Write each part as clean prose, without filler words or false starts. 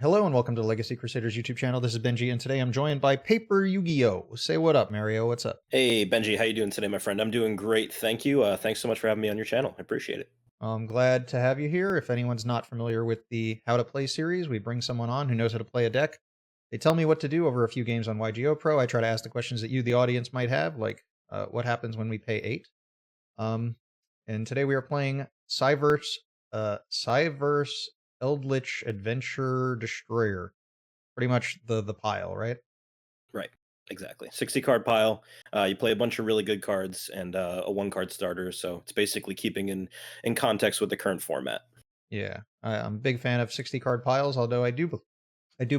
Hello and welcome to the Legacy Crusaders YouTube channel. This is Benji, and today I'm joined by PaperYGO. Say what up, Mario. What's up? Hey, Benji, how you doing today, my friend? I'm doing great, thank you. Thanks so much for having me on your channel. I appreciate it. I'm glad to have you here. If anyone's not familiar with the How to Play series, we bring someone on who knows how to play a deck. They tell me what to do over a few games on YGOPRO. I try to ask the questions that you, the audience, might have, like what happens when we pay 8. And today we are playing Cyberse Eldlich Adventure Destroyer. Pretty much the pile, right? Right, exactly. 60 card pile. You play a bunch of really good cards and a 1 card starter, so it's basically keeping in context with the current format. Yeah, I'm a big fan of 60 card piles, although I do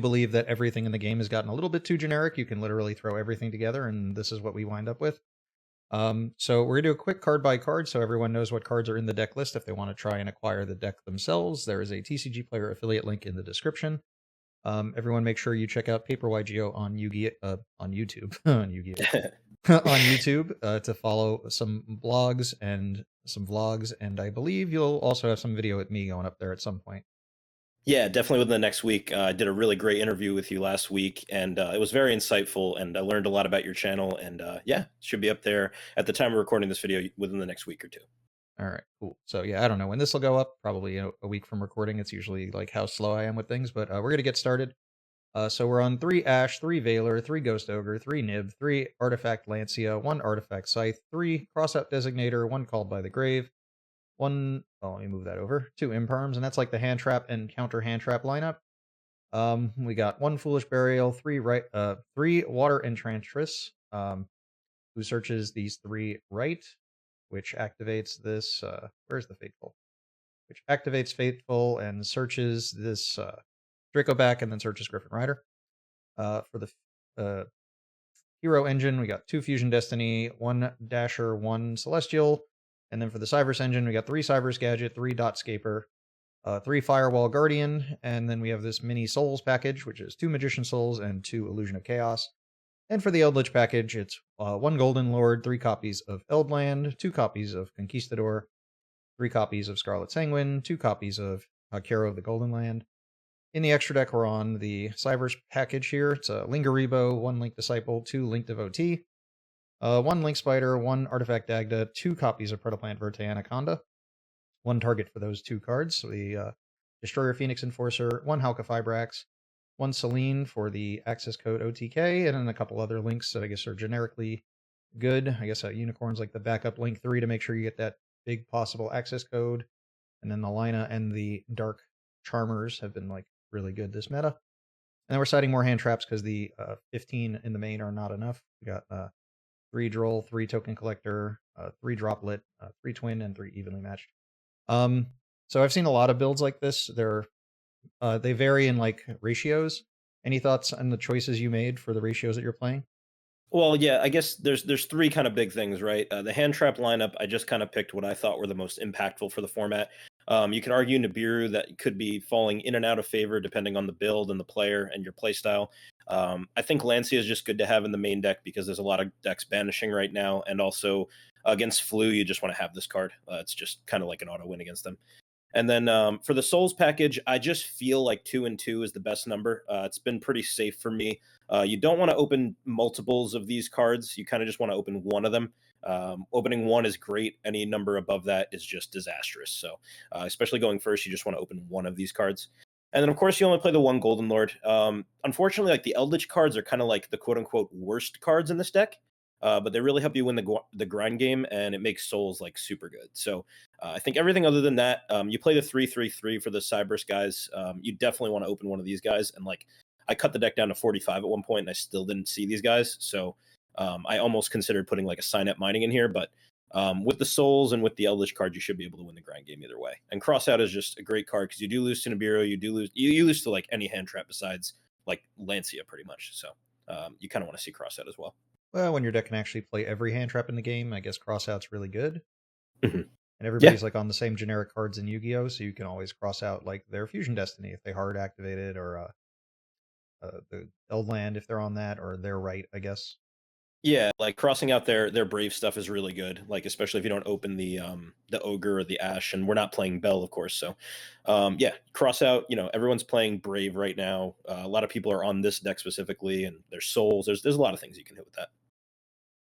believe that everything in the game has gotten a little bit too generic. You can literally throw everything together, and this is what we wind up with. So we're going to do a quick card by card so everyone knows what cards are in the deck list if they want to try and acquire the deck themselves. There is a TCGPlayer affiliate link in the description. Everyone make sure you check out PaperYGO on Yugioh, on YouTube, on Yugioh, on YouTube to follow some blogs and some vlogs, and I believe you'll also have some video with me going up there at some point. Yeah, definitely within the next week. I did a really great interview with you last week, and it was very insightful, and I learned a lot about your channel, and yeah, should be up there at the time of recording this video within the next week or 2. All right, cool. So yeah, I don't know when this will go up. Probably a week from recording. It's usually like how slow I am with things, but we're gonna get started. So we're on 3 Ash, 3 Valor, 3 Ghost Ogre, 3 Nib, 3 Artifact Lancia, 1 Artifact Scythe, 3 Crossout Designator, 1 Called by the Grave, 1. Oh, let me move that over. 2 Imperms, and that's like the hand trap and counter hand trap lineup. We got 1 Foolish Burial, 3 Water Enchantress, who searches these 3 right, which activates this. Where's the Fateful? Which activates Fateful and searches this Draco back, and then searches Griffin Rider. For the Hero Engine, we got 2 Fusion Destiny, 1 Dasher, 1 Celestial. And then for the Cyberse Engine, we got 3 Cyberse Gadget, 3 Dotscaper, 3 Firewall Guardian, and then we have this mini Souls package, which is 2 Magician Souls and 2 Illusion of Chaos. And for the Eldlich package, it's 1 Golden Lord, 3 copies of Eldland, 2 copies of Conquistador, 3 copies of Scarlet Sanguine, 2 copies of Hero of the Golden Land. In the extra deck, we're on the Cyberse package here. It's a Lingaribo, 1 Link Disciple, 2 Link Devotee, 1 Link Spider, 1 Artifact Dagda, 2 copies of Protoplant Verte Anaconda, 1 target for those 2 cards. So the Destroyer Phoenix Enforcer, 1 Halka Fibrax, 1 Selene for the access code OTK, and then a couple other links that I guess are generically good. I guess Unicorn's like the backup link 3 to make sure you get that big possible access code. And then the Lina and the Dark Charmers have been like really good this meta. And then we're citing more hand traps because the 15 in the main are not enough. We got 3 Droll, 3 Token Collector, 3 Droplet, 3 Twin, and 3 Evenly Matched. So I've seen a lot of builds like this. They vary in like ratios. Any thoughts on the choices you made for the ratios that you're playing? Well, yeah, I guess there's 3 kind of big things, right? The hand trap lineup, I just kind of picked what I thought were the most impactful for the format. You can argue Nibiru that could be falling in and out of favor depending on the build and the player and your play style. I think Lancia is just good to have in the main deck because there's a lot of decks banishing right now, and also against Flu, you just want to have this card. It's just kind of like an auto win against them. And then for the Souls package, I just feel like 2 and 2 is the best number. It's been pretty safe for me. You don't want to open multiples of these cards. You kind of just want to open one of them. Opening 1 is great. Any number above that is just disastrous. So, especially going first, you just want to open 1 of these cards. And then, of course, you only play the 1 Golden Lord. Unfortunately, like the Eldlich cards are kind of like the quote unquote worst cards in this deck. But they really help you win the grind game, and it makes Souls like super good. So I think everything other than that, you play the 3/3/3 for the Cyberse guys. You definitely want to open one of these guys. And like I cut the deck down to 45 at one point, and I still didn't see these guys. So I almost considered putting like a sign-up mining in here. But with the Souls and with the Eldritch card, you should be able to win the grind game either way. And Crossout is just a great card because you do lose to Nibiru, you lose to like any hand trap besides like Lancia pretty much. So you kind of want to see Crossout as well. Well, when your deck can actually play every hand trap in the game, I guess Crossout's really good. Mhm. And Yeah. everybody's like on the same generic cards in Yu-Gi-Oh, so you can always cross out like their Fusion Destiny if they hard activate it, or the Eldland if they're on that, or their right, I guess. Yeah, like crossing out their brave stuff is really good. Like especially if you don't open the ogre or the ash, and we're not playing Bell, of course. So, yeah, cross out. You know, everyone's playing brave right now. A lot of people are on this deck specifically, and there's souls. There's a lot of things you can hit with that.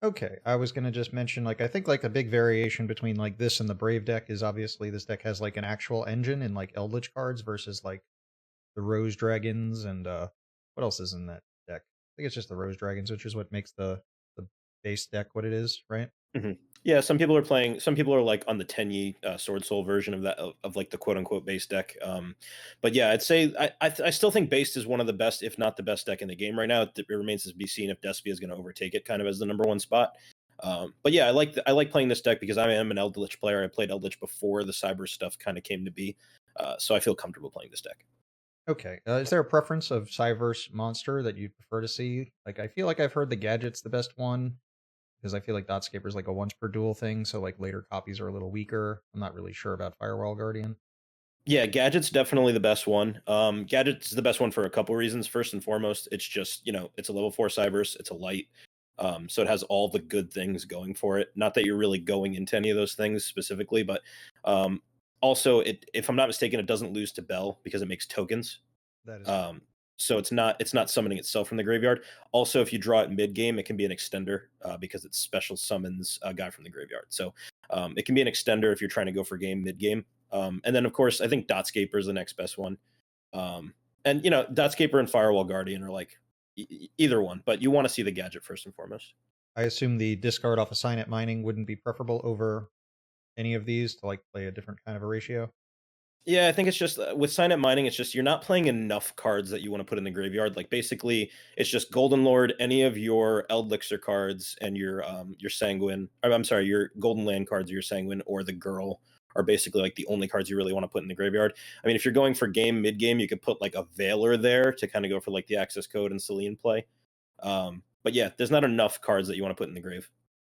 Okay, I was gonna just mention, like, I think like a big variation between like this and the Brave deck is obviously this deck has like an actual engine and like Eldlich cards versus like the Rose Dragons and what else is in that deck? I think it's just the Rose Dragons, which is what makes the base deck what it is, right? hmm Yeah, some people are playing. Some people are like on the Tenyi Sword Soul version of that of like the quote unquote base deck. But yeah, I'd say I still think based is one of the best, if not the best deck in the game right now. It remains to be seen if Despia is going to overtake it, kind of as the number one spot. But yeah, I like playing this deck because I am an Eldlich player. I played Eldlich before the Cyber stuff kind of came to be, so I feel comfortable playing this deck. Okay, is there a preference of Cyverse monster that you'd prefer to see? Like, I feel like I've heard the Gadget's the best one because I feel like Dotscaper's like a once per duel thing, so like later copies are a little weaker. I'm not really sure about Firewall Guardian. Yeah, Gadget's definitely the best one. Gadget's the best one for a couple reasons. First and foremost, it's just, it's a level 4 Cyberse, it's a light. So it has all the good things going for it. Not that you're really going into any of those things specifically, but also if I'm not mistaken, it doesn't lose to Bell because it makes tokens. That is correct. Um, so it's not summoning itself from the graveyard. Also, if you draw it mid game, it can be an extender because it special summons a guy from the graveyard. So it can be an extender if you're trying to go for game mid game. And then of course, I think Dotscaper is the next best one. Um, and Dotscaper and Firewall Guardian are like either one, but you want to see the gadget first and foremost. I assume the discard off a sign at mining wouldn't be preferable over any of these to like play a different kind of a ratio. Yeah, I think it's just with sign up mining, it's just you're not playing enough cards that you want to put in the graveyard. Like basically, it's just Golden Lord, any of your Eldlixir cards, and your Sanguine. I'm sorry, your Golden Land cards, or your Sanguine, or the Girl are basically like the only cards you really want to put in the graveyard. I mean, if you're going for game mid game, you could put like a Veiler there to kind of go for like the access code and Celine play. But yeah, there's not enough cards that you want to put in the grave.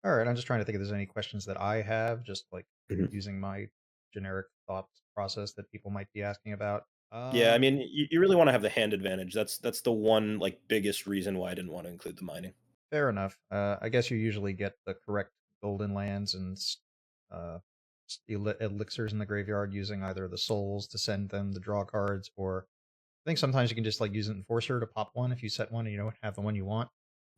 All right, I'm just trying to think if there's any questions that I have, just like Mhm. using my generic thought process that people might be asking about. Yeah, I mean, you really want to have the hand advantage. That's the one like biggest reason why I didn't want to include the mining. Fair enough. I guess you usually get the correct golden lands and uh, elixirs in the graveyard using either the souls to send them to draw cards, or I think sometimes you can just like use an enforcer to pop one if you set one and you don't have the one you want.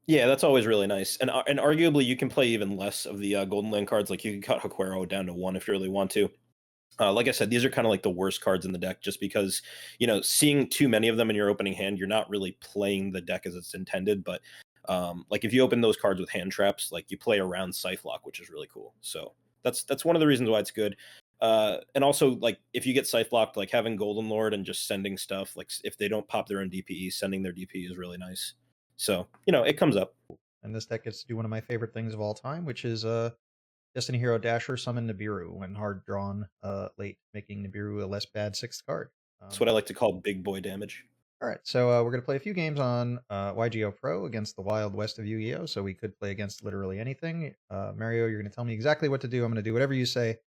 Yeah, that's always really nice. And arguably you can play even less of the Golden Land cards. Like you can cut Haquero down to one if you really want to. Like I said, these are kind of like the worst cards in the deck, just because seeing too many of them in your opening hand, you're not really playing the deck as it's intended. But like if you open those cards with hand traps, like you play around Scythe Lock, which is really cool. So that's one of the reasons why it's good. And also like if you get Scythe Locked, like having Golden Lord and just sending stuff, like if they don't pop their own DPE, sending their DPE is really nice. So it comes up. And this deck gets to do one of my favorite things of all time, which is Destiny Hero Dasher summon Nibiru when hard drawn late, making Nibiru a less bad sixth card. That's what I like to call big boy damage. All right, so we're going to play a few games on YGOPRO against the Wild West of Yu-Gi-Oh! So we could play against literally anything. Mario, you're going to tell me exactly what to do. I'm going to do whatever you say,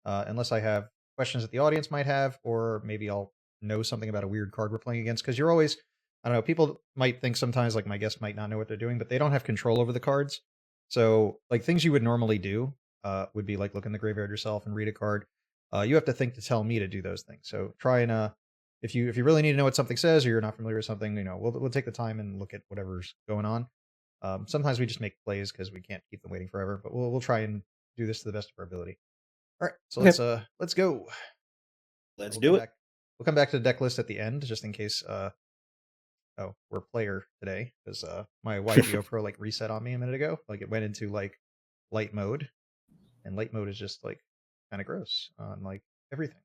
unless I have questions that the audience might have, or maybe I'll know something about a weird card we're playing against. Because you're always, I don't know, people might think sometimes, like my guests might not know what they're doing, but they don't have control over the cards. So, like things you would normally do would be like look in the graveyard yourself and read a card. You have to think to tell me to do those things. So try and if you really need to know what something says or you're not familiar with something, we'll take the time and look at whatever's going on. Sometimes we just make plays because we can't keep them waiting forever, but we'll try and do this to the best of our ability. All right, so Okay. let's go. Let's We'll do come it. back. We'll come back to the deck list at the end, just in case. We're player today because my YGO Pro like reset on me a minute ago. Like it went into like light mode, and light mode is just like kind of gross on like everything.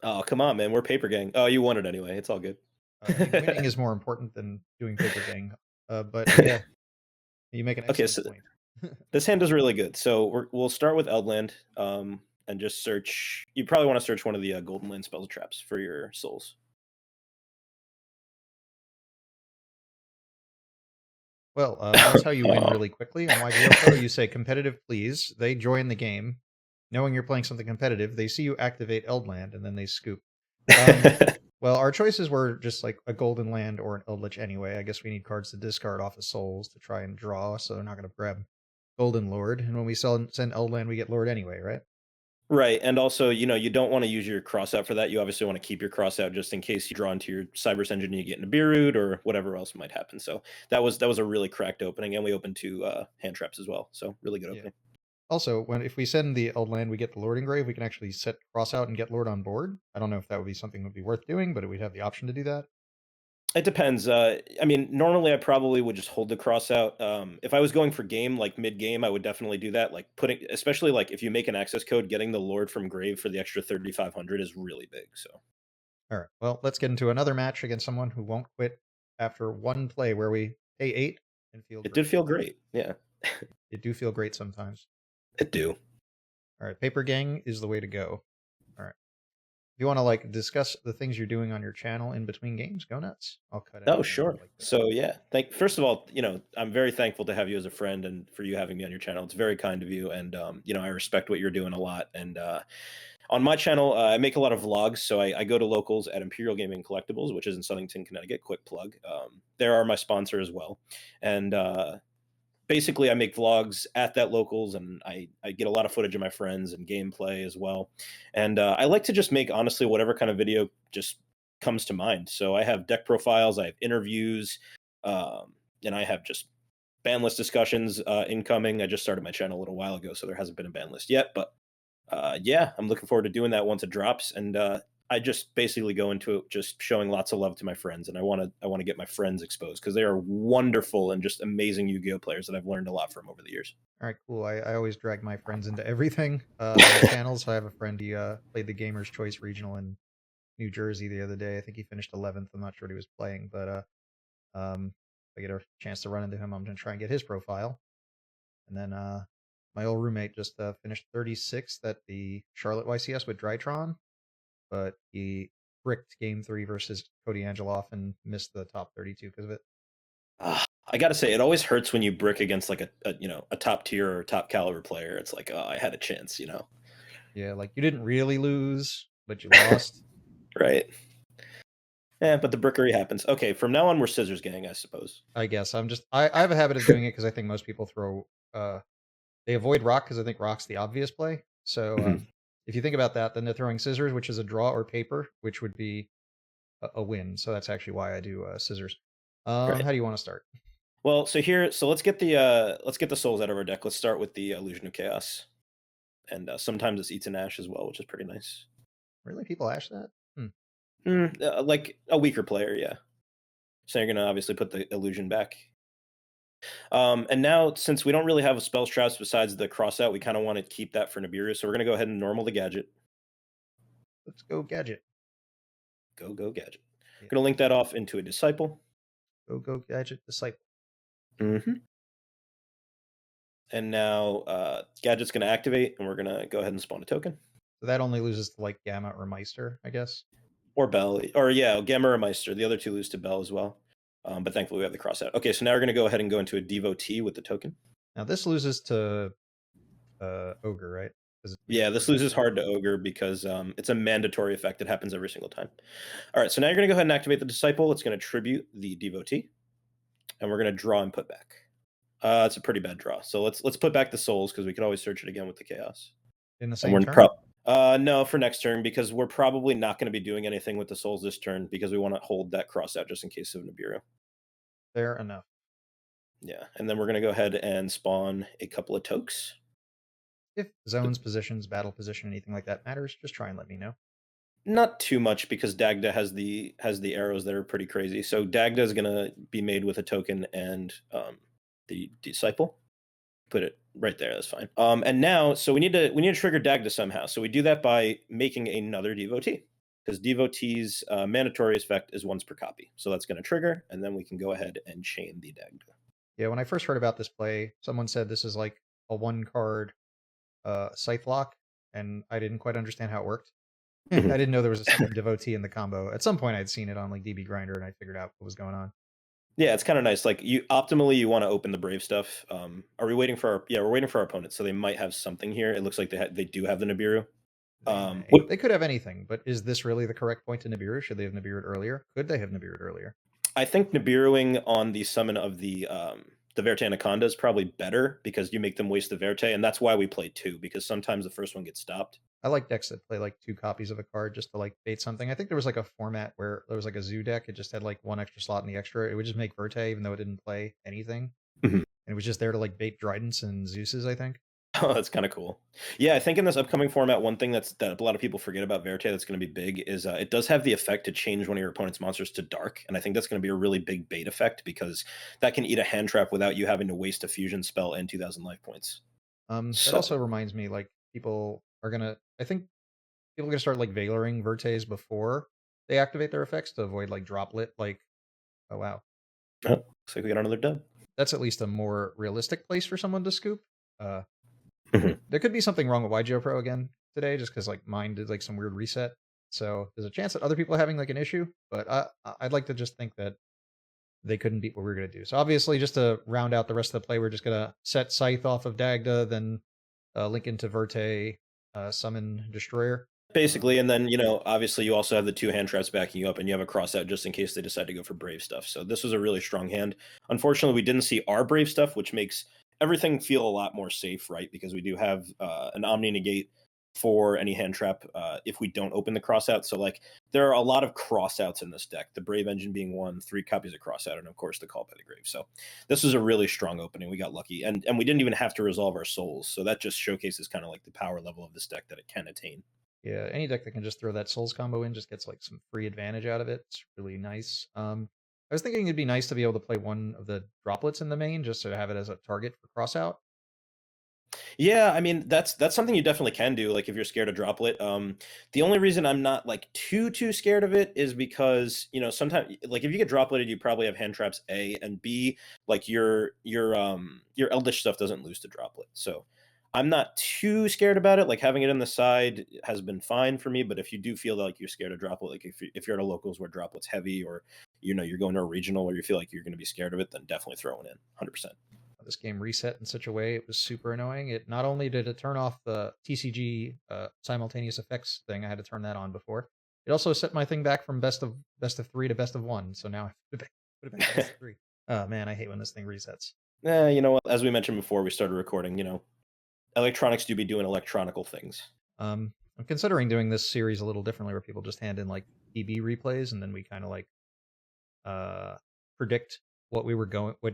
Oh, come on, man. We're paper gang. Oh, you won it anyway. It's all good. I mean, winning is more important than doing paper gang. But yeah, you make an Okay, excellent so point. this hand is really good. So we'll start with Eldland, and just search. You probably want to search one of the Golden Land spell traps for your souls. Well, here's how you win really quickly on YGO Pro. You say competitive, please. They join the game, knowing you're playing something competitive. They see you activate Eldland, and then they scoop. Well, our choices were just like a Golden Land or an Eldlich anyway. I guess we need cards to discard off of Souls to try and draw, so they're not going to grab Golden Lord. And when we send Eldland, we get Lord anyway, right? Right, and also, you don't want to use your crossout for that. You obviously want to keep your crossout just in case you draw into your Cyberse engine and you get into Beerroot or whatever else might happen. So that was a really cracked opening, and we opened 2 hand traps as well. So really good Yeah. opening. Also, if we send the Eldland, we get the Lord Engrave, we can actually set cross out and get Lord on board. I don't know if that would be something that would be worth doing, but we'd have the option to do that. It depends. I mean, normally I probably would just hold the cross out. If I was going for game, like mid game, I would definitely do that. Like especially like if you make an access code, getting the Lord from grave for the extra 3,500 is really big. So All right. Well, let's get into another match against someone who won't quit after one play where we pay 8 and feel it great. did feel great. Yeah, It do feel great sometimes. it do. All right. Paper Gang is the way to go. All right. If you want to like discuss the things you're doing on your channel in between games, go nuts. I'll cut Oh, anything out sure. like that. So yeah, first of all, I'm very thankful to have you as a friend and for you having me on your channel. It's very kind of you, and I respect what you're doing a lot. And on my channel, I make a lot of vlogs. So I go to locals at Imperial Gaming Collectibles, which is in Southington, Connecticut. Quick plug. There are my sponsor as well, and basically I make vlogs at that locals, and I get a lot of footage of my friends and gameplay as well. And I like to just make honestly whatever kind of video just comes to mind. So I have deck profiles, I have interviews, and I have just ban list discussions incoming. I just started my channel a little while ago, so there hasn't been a ban list yet, but yeah, I'm looking forward to doing that once it drops. And I just basically go into it just showing lots of love to my friends, and I want to get my friends exposed because they are wonderful and just amazing Yu-Gi-Oh players that I've learned a lot from over the years. All right, cool. I always drag my friends into everything on my channels. I have a friend, he played the Gamer's Choice Regional in New Jersey the other day. I think he finished 11th. I'm not sure what he was playing, but if I get a chance to run into him, I'm going to try and get his profile. And then my old roommate just finished 36th at the Charlotte YCS with Drytron, but he bricked game 3 versus Cody Angeloff and missed the top 32 because of it. I gotta say, it always hurts when you brick against like a top tier or top caliber player. It's like, oh, I had a chance. Yeah, like you didn't really lose, but you lost. Right? Yeah, but the brickery happens. Okay, from now on we're scissors gang, I suppose. I guess I have a habit of doing it because I think most people throw they avoid rock because I think rock's the obvious play. So Mhm. if you think about that, then they're throwing scissors, which is a draw, or paper, which would be a win. So that's actually why I do scissors. Right. How do you want to start? Well, so let's get the souls out of our deck. Let's start with the illusion of chaos, and sometimes it's eats and ash as well, which is pretty nice. Really, people ash that? Like a weaker player, yeah. So you're gonna obviously put the illusion back. And now since we don't really have a spell traps besides the cross out, we kind of want to keep that for Nibiru. So we're gonna go ahead and normal the gadget. Let's go gadget. Go gadget. Yeah. Gonna link that off into a disciple. Go gadget disciple. Mm-hmm. And now gadget's gonna activate, and we're gonna go ahead and spawn a token. So that only loses to like Gamma or Meister, I guess. Or Bell, or yeah, Gamma or Meister. The other two lose to Bell as well. But thankfully we have the cross out. Okay, so now we're going to go ahead and go into a devotee with the token. Now this loses to Ogre, right? Yeah, this loses hard to Ogre because it's a mandatory effect that happens every single time. All right, so now you're going to go ahead and activate the Disciple. It's going to tribute the devotee, and we're going to draw and put back. It's a pretty bad draw. So let's put back the souls because we could always search it again with the chaos. In the And same we're turn? no, for next turn because we're probably not going to be doing anything with the souls this turn because we want to hold that cross out just in case of Nibiru. Fair enough. Yeah, and then we're going to go ahead and spawn a couple of tokes. If zones, positions, battle position, anything like that matters, just try and let me know. Not too much because Dagda has the arrows that are pretty crazy. So Dagda is gonna be made with a token and the disciple. Put it right there. That's fine. And now, so we need to trigger Dagda somehow. So we do that by making another devotee because devotee's mandatory effect is once per copy. So that's going to trigger, and then we can go ahead and chain the Dagda. Yeah, when I first heard about this play, someone said this is like a one card Scythe lock, and I didn't quite understand how it worked. I didn't know there was a second devotee in the combo. At some point, I'd seen it on like DB Grinder, and I figured out what was going on. Yeah, it's kind of nice. Like you want to open the brave stuff. Are we waiting for our? Yeah, we're waiting for our opponents. So they might have something here. It looks like they do have the Nibiru. They could have anything, but is this really the correct point to Nibiru? Should they have Nibiru'd earlier? Could they have Nibiru'd earlier? I think Nibiruing on the summon of the Verte Anaconda is probably better because you make them waste the Verte, and that's why we play 2, because sometimes the first one gets stopped. I like decks that play like 2 copies of a card just to like bait something. I think there was like a format where there was like a zoo deck. It just had like 1 extra slot in the extra. It would just make Verte even though it didn't play anything. Mhm. And it was just there to like bait Dridents and Zeuses, I think. Oh, that's kind of cool. Yeah, I think in this upcoming format, one thing that a lot of people forget about Verte that's going to be big is it does have the effect to change one of your opponent's monsters to dark, and I think that's going to be a really big bait effect because that can eat a hand trap without you having to waste a fusion spell and 2,000 life points. That also reminds me, like people are gonna. I think people are gonna start like Valoring Vertes before they activate their effects to avoid like droplet. Like, oh wow, Oh, looks like we got another dub. that's at least a more realistic place for someone to scoop. Mhm. There could be something wrong with YGOPRO again today, just because like mine did like some weird reset. So there's a chance that other people are having like an issue, but I'd like to just think that they couldn't beat what we were gonna do. So obviously, just to round out the rest of the play, we're just gonna set Scythe off of Dagda, then link into Verte, summon Destroyer. Basically, and then obviously you also have the 2 hand traps backing you up, and you have a cross out just in case they decide to go for brave stuff. So this was a really strong hand. Unfortunately, we didn't see our brave stuff, which makes everything feel a lot more safe, right? Because we do have an Omni negate for any hand trap if we don't open the cross out. So like there are a lot of cross outs in this deck. The Brave Engine being 1, 3 copies of cross out, and of course the Call by the Grave. So this was a really strong opening. We got lucky, and we didn't even have to resolve our souls. So that just showcases kind of like the power level of this deck that it can attain. Yeah, any deck that can just throw that Souls combo in just gets like some free advantage out of it. It's really nice. I was thinking it'd be nice to be able to play one of the droplets in the main just to have it as a target for crossout. Yeah, I mean that's something you definitely can do. Like if you're scared of droplet, the only reason I'm not like too scared of it is because sometimes like if you get dropleted, you probably have hand traps A and B. Like your Eldlich stuff doesn't lose to droplet, so I'm not too scared about it. Like having it in the side has been fine for me. But if you do feel like you're scared of droplet, like if you're at a locals where droplet's heavy, or you're going to a regional where you feel like you're going to be scared of it, then definitely throw it in 100%. This game reset in such a way it was super annoying. It not only did it turn off the TCG simultaneous effects thing, I had to turn that on before. It also set my thing back from best of 3 to best of 1. So now I put it back to best of 3. Oh man, I hate when this thing resets. You know what? As we mentioned before we started recording, electronics do be doing electronical things. I'm considering doing this series a little differently, where people just hand in like PB replays, and then we kind of like predict what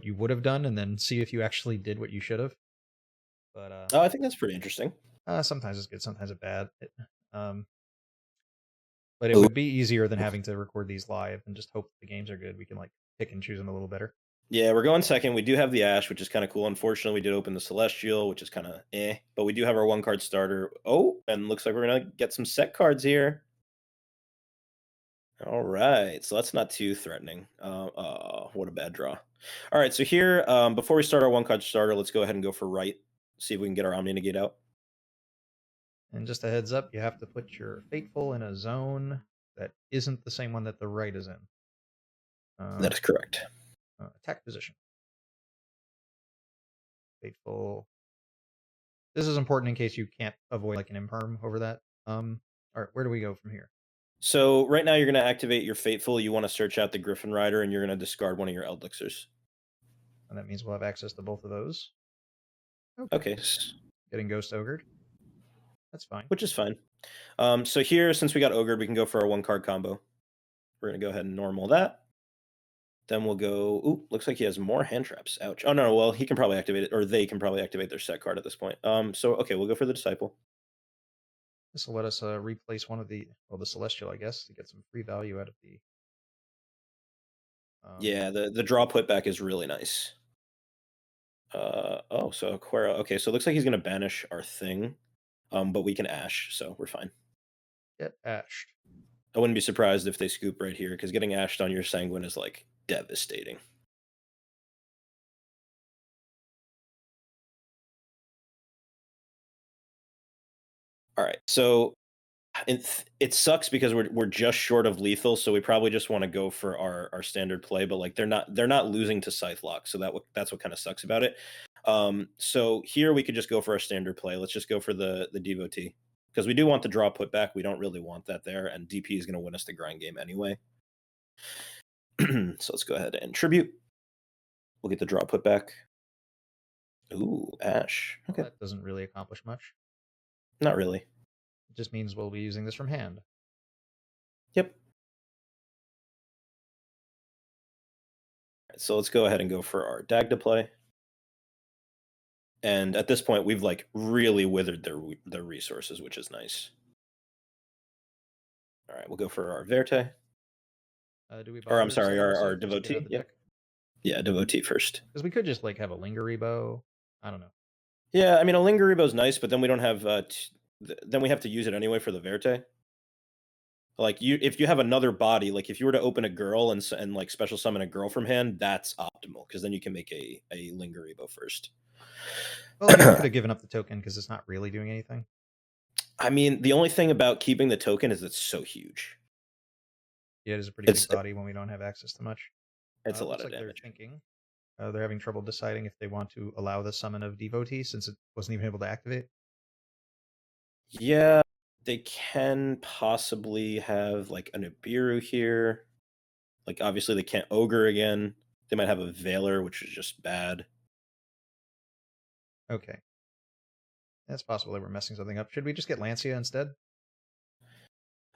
you would have done, and then see if you actually did what you should have. But I think that's pretty interesting. sometimes it's good, sometimes it's bad. But it would be easier than having to record these live and just hope the games are good. We can like pick and choose them a little better. Yeah, we're going second. We do have the Ash, which is kind of cool. Unfortunately, we did open the Celestial, which is kind of but we do have our 1-card starter. Oh, and looks like we're gonna get some set cards here. All right, so that's not too threatening. What a bad draw. All right, so here, before we start our 1-card starter, let's go ahead and go for right. See if we can get our Omni Negate out. And just a heads up, you have to put your Fateful in a zone that isn't the same one that the right is in. That is correct. Attack position. Fateful. This is important in case you can't avoid like an imperm over that. All right, where do we go from here? So right now you're going to activate your Fateful. You want to search out the Griffin Rider, and you're going to discard one of your Eldlixirs. And that means we'll have access to both of those. Okay. Getting Ghost Ogred. That's fine. Which is fine. So here, since we got Ogred, we can go for our 1-card combo. We're going to go ahead and normal that. Then we'll go... Ooh, looks like he has more hand traps. Ouch. Oh, no, well, he can probably activate it, or they can probably activate their set card at this point. Okay, we'll go for the Disciple. This will let us replace one of the Celestial, I guess, to get some free value out of the... Yeah, the draw putback is really nice. So Aquera. Okay, so it looks like he's going to banish our thing, but we can Ash, so we're fine. Get ashed. I wouldn't be surprised if they scoop right here, because getting ashed on your Sanguine is, like, devastating. All right, so it sucks because we're just short of lethal, so we probably just want to go for our standard play, but like they're not losing to Scythe Lock, so that's what kind of sucks about it. So here we could just go for our standard play. Let's just go for the Devotee. because we do want the draw put back. We don't really want that there, and DP is going to win us the grind game anyway. So let's go ahead and tribute. We'll get the draw put back. Ooh, Ash. Okay. Well, that doesn't really accomplish much. Not really. It just means we'll be using this from hand. Yep. So let's go ahead and go for our Dagda play. And at this point, we've like really withered their resources, which is nice. All right, we'll go for our Verte. Do we? Or I'm sorry, our our Devotee. Yep. Yeah, Devotee first. Because we could just like have a Lingeribo. I don't know. Yeah, I mean a Lingeribo is nice, but then we don't have. Then we have to use it anyway for the Verte. Like if you have another body, like if you were to open a girl and like special summon a girl from hand, that's optimal because then you can make a Lingeribo first. Well, I could have given up the token because it's not really doing anything. I mean, the only thing about keeping the token is it's so huge. Yeah, it is a pretty big body when we don't have access to much. It's a lot of like damage. They're thinking. They're having trouble deciding if they want to allow the summon of Devotee since it wasn't even able to activate. Yeah, they can possibly have like an Ibiru here. Like obviously they can't Ogre again. They might have a Veiler, which is just bad. Okay. That's possible they were messing something up. Should we just get Lancia instead?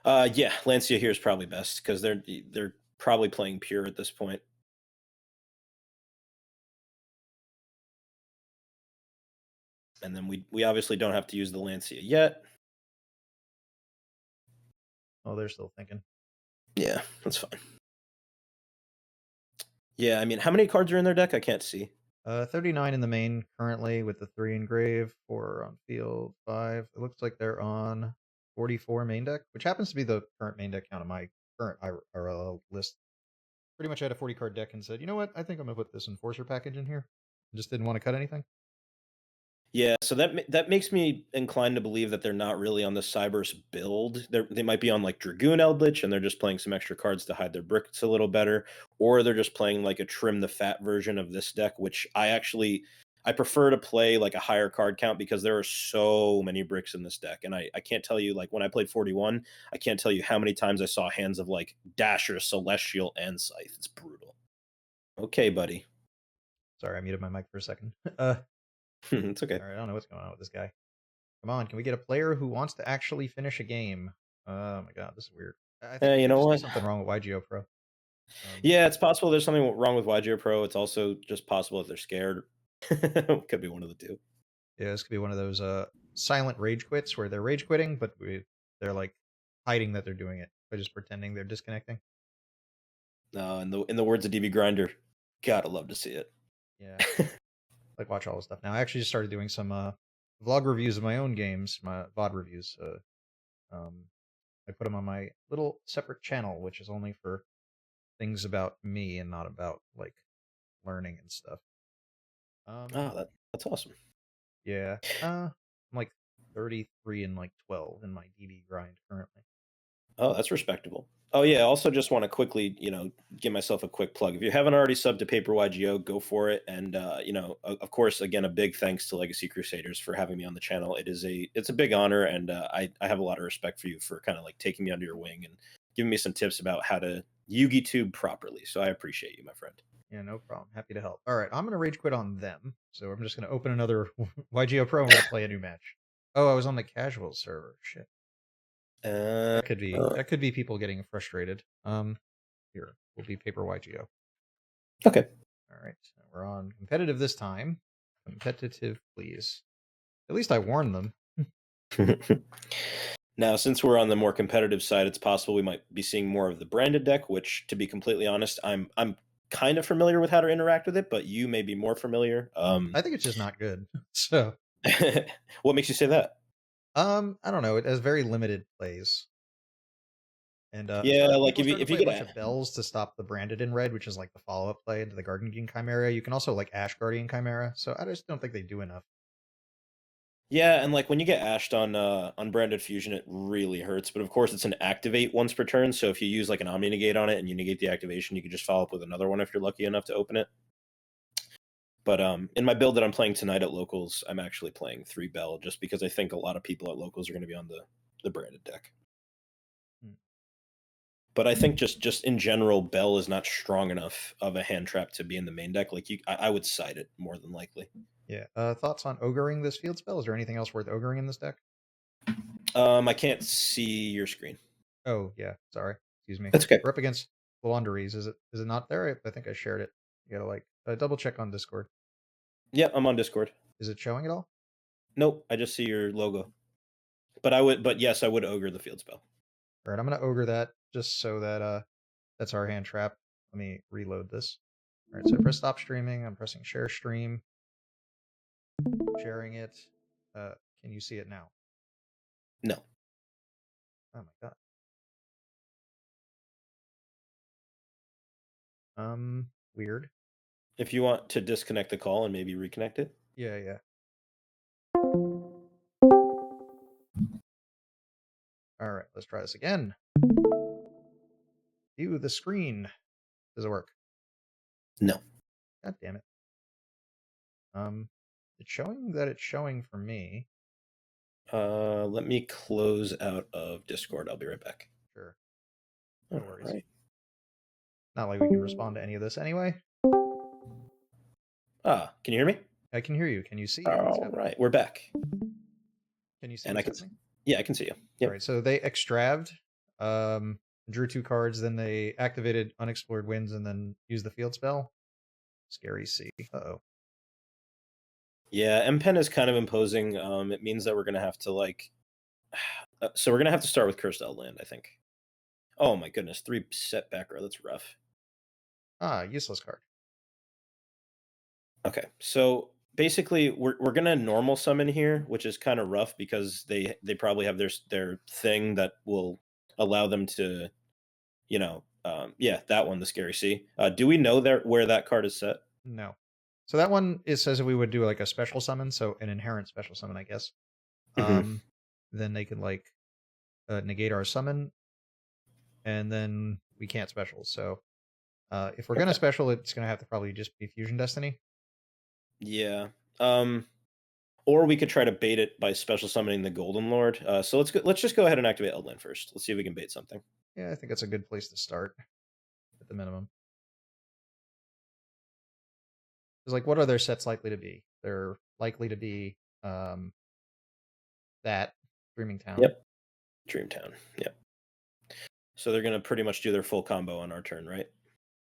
Yeah, Lancia here is probably best because they're probably playing pure at this point. And then we obviously don't have to use the Lancia yet. Oh, they're still thinking. Yeah, that's fine. Yeah, I mean, how many cards are in their deck? I can't see. 39 in the main currently with the 3 in grave, 4 on field, 5. It looks like they're on 44 main deck, which happens to be the current main deck count of my current IRL list. Pretty much had a 40 card deck and said, you know what, I think I'm going to put this Enforcer package in here. Just didn't want to cut anything. Yeah, so that makes me inclined to believe that they're not really on the Cyberse build. They might be on like Dragoon Eldlich, and they're just playing some extra cards to hide their bricks a little better, or they're just playing like a trim the fat version of this deck, which I prefer to play like a higher card count because there are so many bricks in this deck, and I can't tell you, like when I played 41, I can't tell you how many times I saw hands of like Dasher, Celestial, and Scythe. It's brutal. Okay, buddy. Sorry, I muted my mic for a second. It's okay. All right, I don't know what's going on with this guy. Come on, can we get a player who wants to actually finish a game? Oh my god, this is weird. I think You know what? something wrong with YGOPRO. Yeah, it's possible there's something wrong with YGOPRO. It's also just possible that they're scared. Could be one of the two. Yeah, this could be one of those silent rage quits where they're rage quitting, but they're like hiding that they're doing it by just pretending they're disconnecting. No, in the words of DB Grinder, gotta love to see it. Yeah, like watch all this stuff. Now I actually just started doing some vlog reviews of my own games, my VOD reviews. I put them on my little separate channel, which is only for things about me and not about like learning and stuff. That's awesome. Yeah, I'm like 33 and like 12 in my DB grind currently. Oh, that's respectable. Oh yeah, I also just want to quickly, give myself a quick plug. If you haven't already subbed to PaperYGO, go for it. And of course, again, a big thanks to Legacy Crusaders for having me on the channel. It's a big honor, and I have a lot of respect for you for kind of like taking me under your wing and giving me some tips about how to YugiTube properly. So I appreciate you, my friend. Yeah, no problem. Happy to help. All right, I'm gonna rage quit on them. So I'm just gonna open another YGOPRO and we're gonna play a new match. Oh, I was on the casual server. Shit. That could be people getting frustrated. Here will be PaperYGO. Okay. All right, so we're on competitive this time. Competitive, please. At least I warned them. Now, since we're on the more competitive side, it's possible we might be seeing more of the branded deck. Which, to be completely honest, I'm kind of familiar with how to interact with it, but you may be more familiar. I think it's just not good. So, what makes you say that? I don't know. It has very limited plays. And yeah, so like if you play get a bunch of bells to stop the branded in red, which is like the follow-up play into the Guardian Chimera. You can also like Ash Guardian Chimera. So I just don't think they do enough. Yeah, and like when you get ashed on unbranded fusion, it really hurts. But of course, it's an activate once per turn. So if you use like an Omni Negate on it and you negate the activation, you can just follow up with another one if you're lucky enough to open it. But in my build that I'm playing tonight at locals, I'm actually playing 3 Bell just because I think a lot of people at locals are going to be on the branded deck. But I think just in general, Bell is not strong enough of a hand trap to be in the main deck. Like I would side it more than likely. Yeah. Thoughts on ogreing this field spell? Is there anything else worth ogreing in this deck? I can't see your screen. Oh yeah, sorry. Excuse me. That's okay. We're up against Laundries. Is it not there? I think I shared it. You gotta like double check on Discord. Yeah, I'm on Discord. Is it showing at all? Nope, I just see your logo. But yes, I would ogre the field spell. All right, I'm gonna ogre that just so that that's our hand trap. Let me reload this. All right, so I press stop streaming. I'm pressing share stream. Sharing it. Can you see it now? No. Oh my god. Weird. If you want to disconnect the call and maybe reconnect it. Yeah. All right, let's try this again. View the screen. Does it work? No. God damn it. It's showing that it's showing for me. Let me close out of Discord. I'll be right back. Sure. No All worries. right. Not like we can respond to any of this anyway. Can you hear me? I can hear you. Can you see? All right, we're back. Can you see? And I can. Yeah, I can see you. Yep. All right. So they extraved, drew 2 cards, then they activated Unexplored Winds, and then used the field spell. Scary C. Uh-oh. Yeah, MPen is kind of imposing. It means that we're gonna have to like. So we're gonna have to start with Cursed Eldland, I think. Oh my goodness, 3 set back row. That's rough. Useless card. Okay, so basically we're gonna normal summon here, which is kind of rough because they probably have their thing that will allow them to, yeah, that one, the Scary C. Do we know where that card is set? No. So that one, it says that we would do like a special summon, so an inherent special summon, I guess. Mhm. Then they can like negate our summon, and then we can't special. So if we're gonna special, it's gonna have to probably just be Fusion Destiny. Yeah. Or we could try to bait it by special summoning the Golden Lord. So let's just go ahead and activate Eldland first. Let's see if we can bait something. Yeah, I think that's a good place to start at the minimum. Because like, what are their sets likely to be? They're likely to be that Dreaming Town. Yep. Dreamtown. Yep. So they're gonna pretty much do their full combo on our turn, right?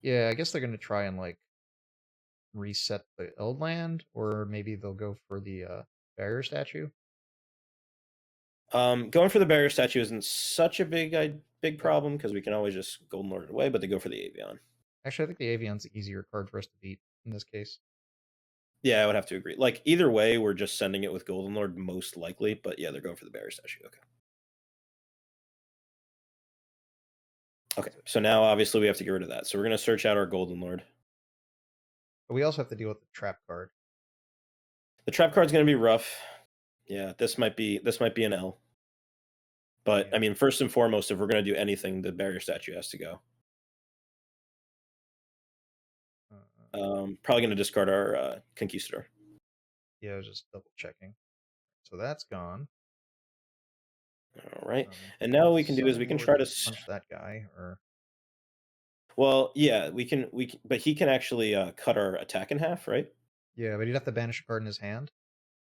Yeah, I guess they're gonna try and like reset the Eldland, or maybe they'll go for the barrier statue. Going for the barrier statue isn't such a big problem because we can always just Golden Lord it away, but they go for the Avion. Actually, I think the Avion's the easier card for us to beat in this case. Yeah, I would have to agree. Like either way, we're just sending it with Golden Lord most likely, but yeah, they're going for the barrier statue. Okay, so now obviously we have to get rid of that. So we're gonna search out our Golden Lord. But we also have to deal with the trap card. The trap card's gonna be rough. Yeah, this might be an L. But Yeah. I mean, first and foremost, if we're gonna do anything, the barrier statue has to go. Probably gonna discard our Conquistador. Yeah, I was just double checking. So that's gone. All right, and now what we can do is we can try to punch that guy, or well, yeah, we can, but he can actually cut our attack in half, right? yeah, but he'd have to banish a card in his hand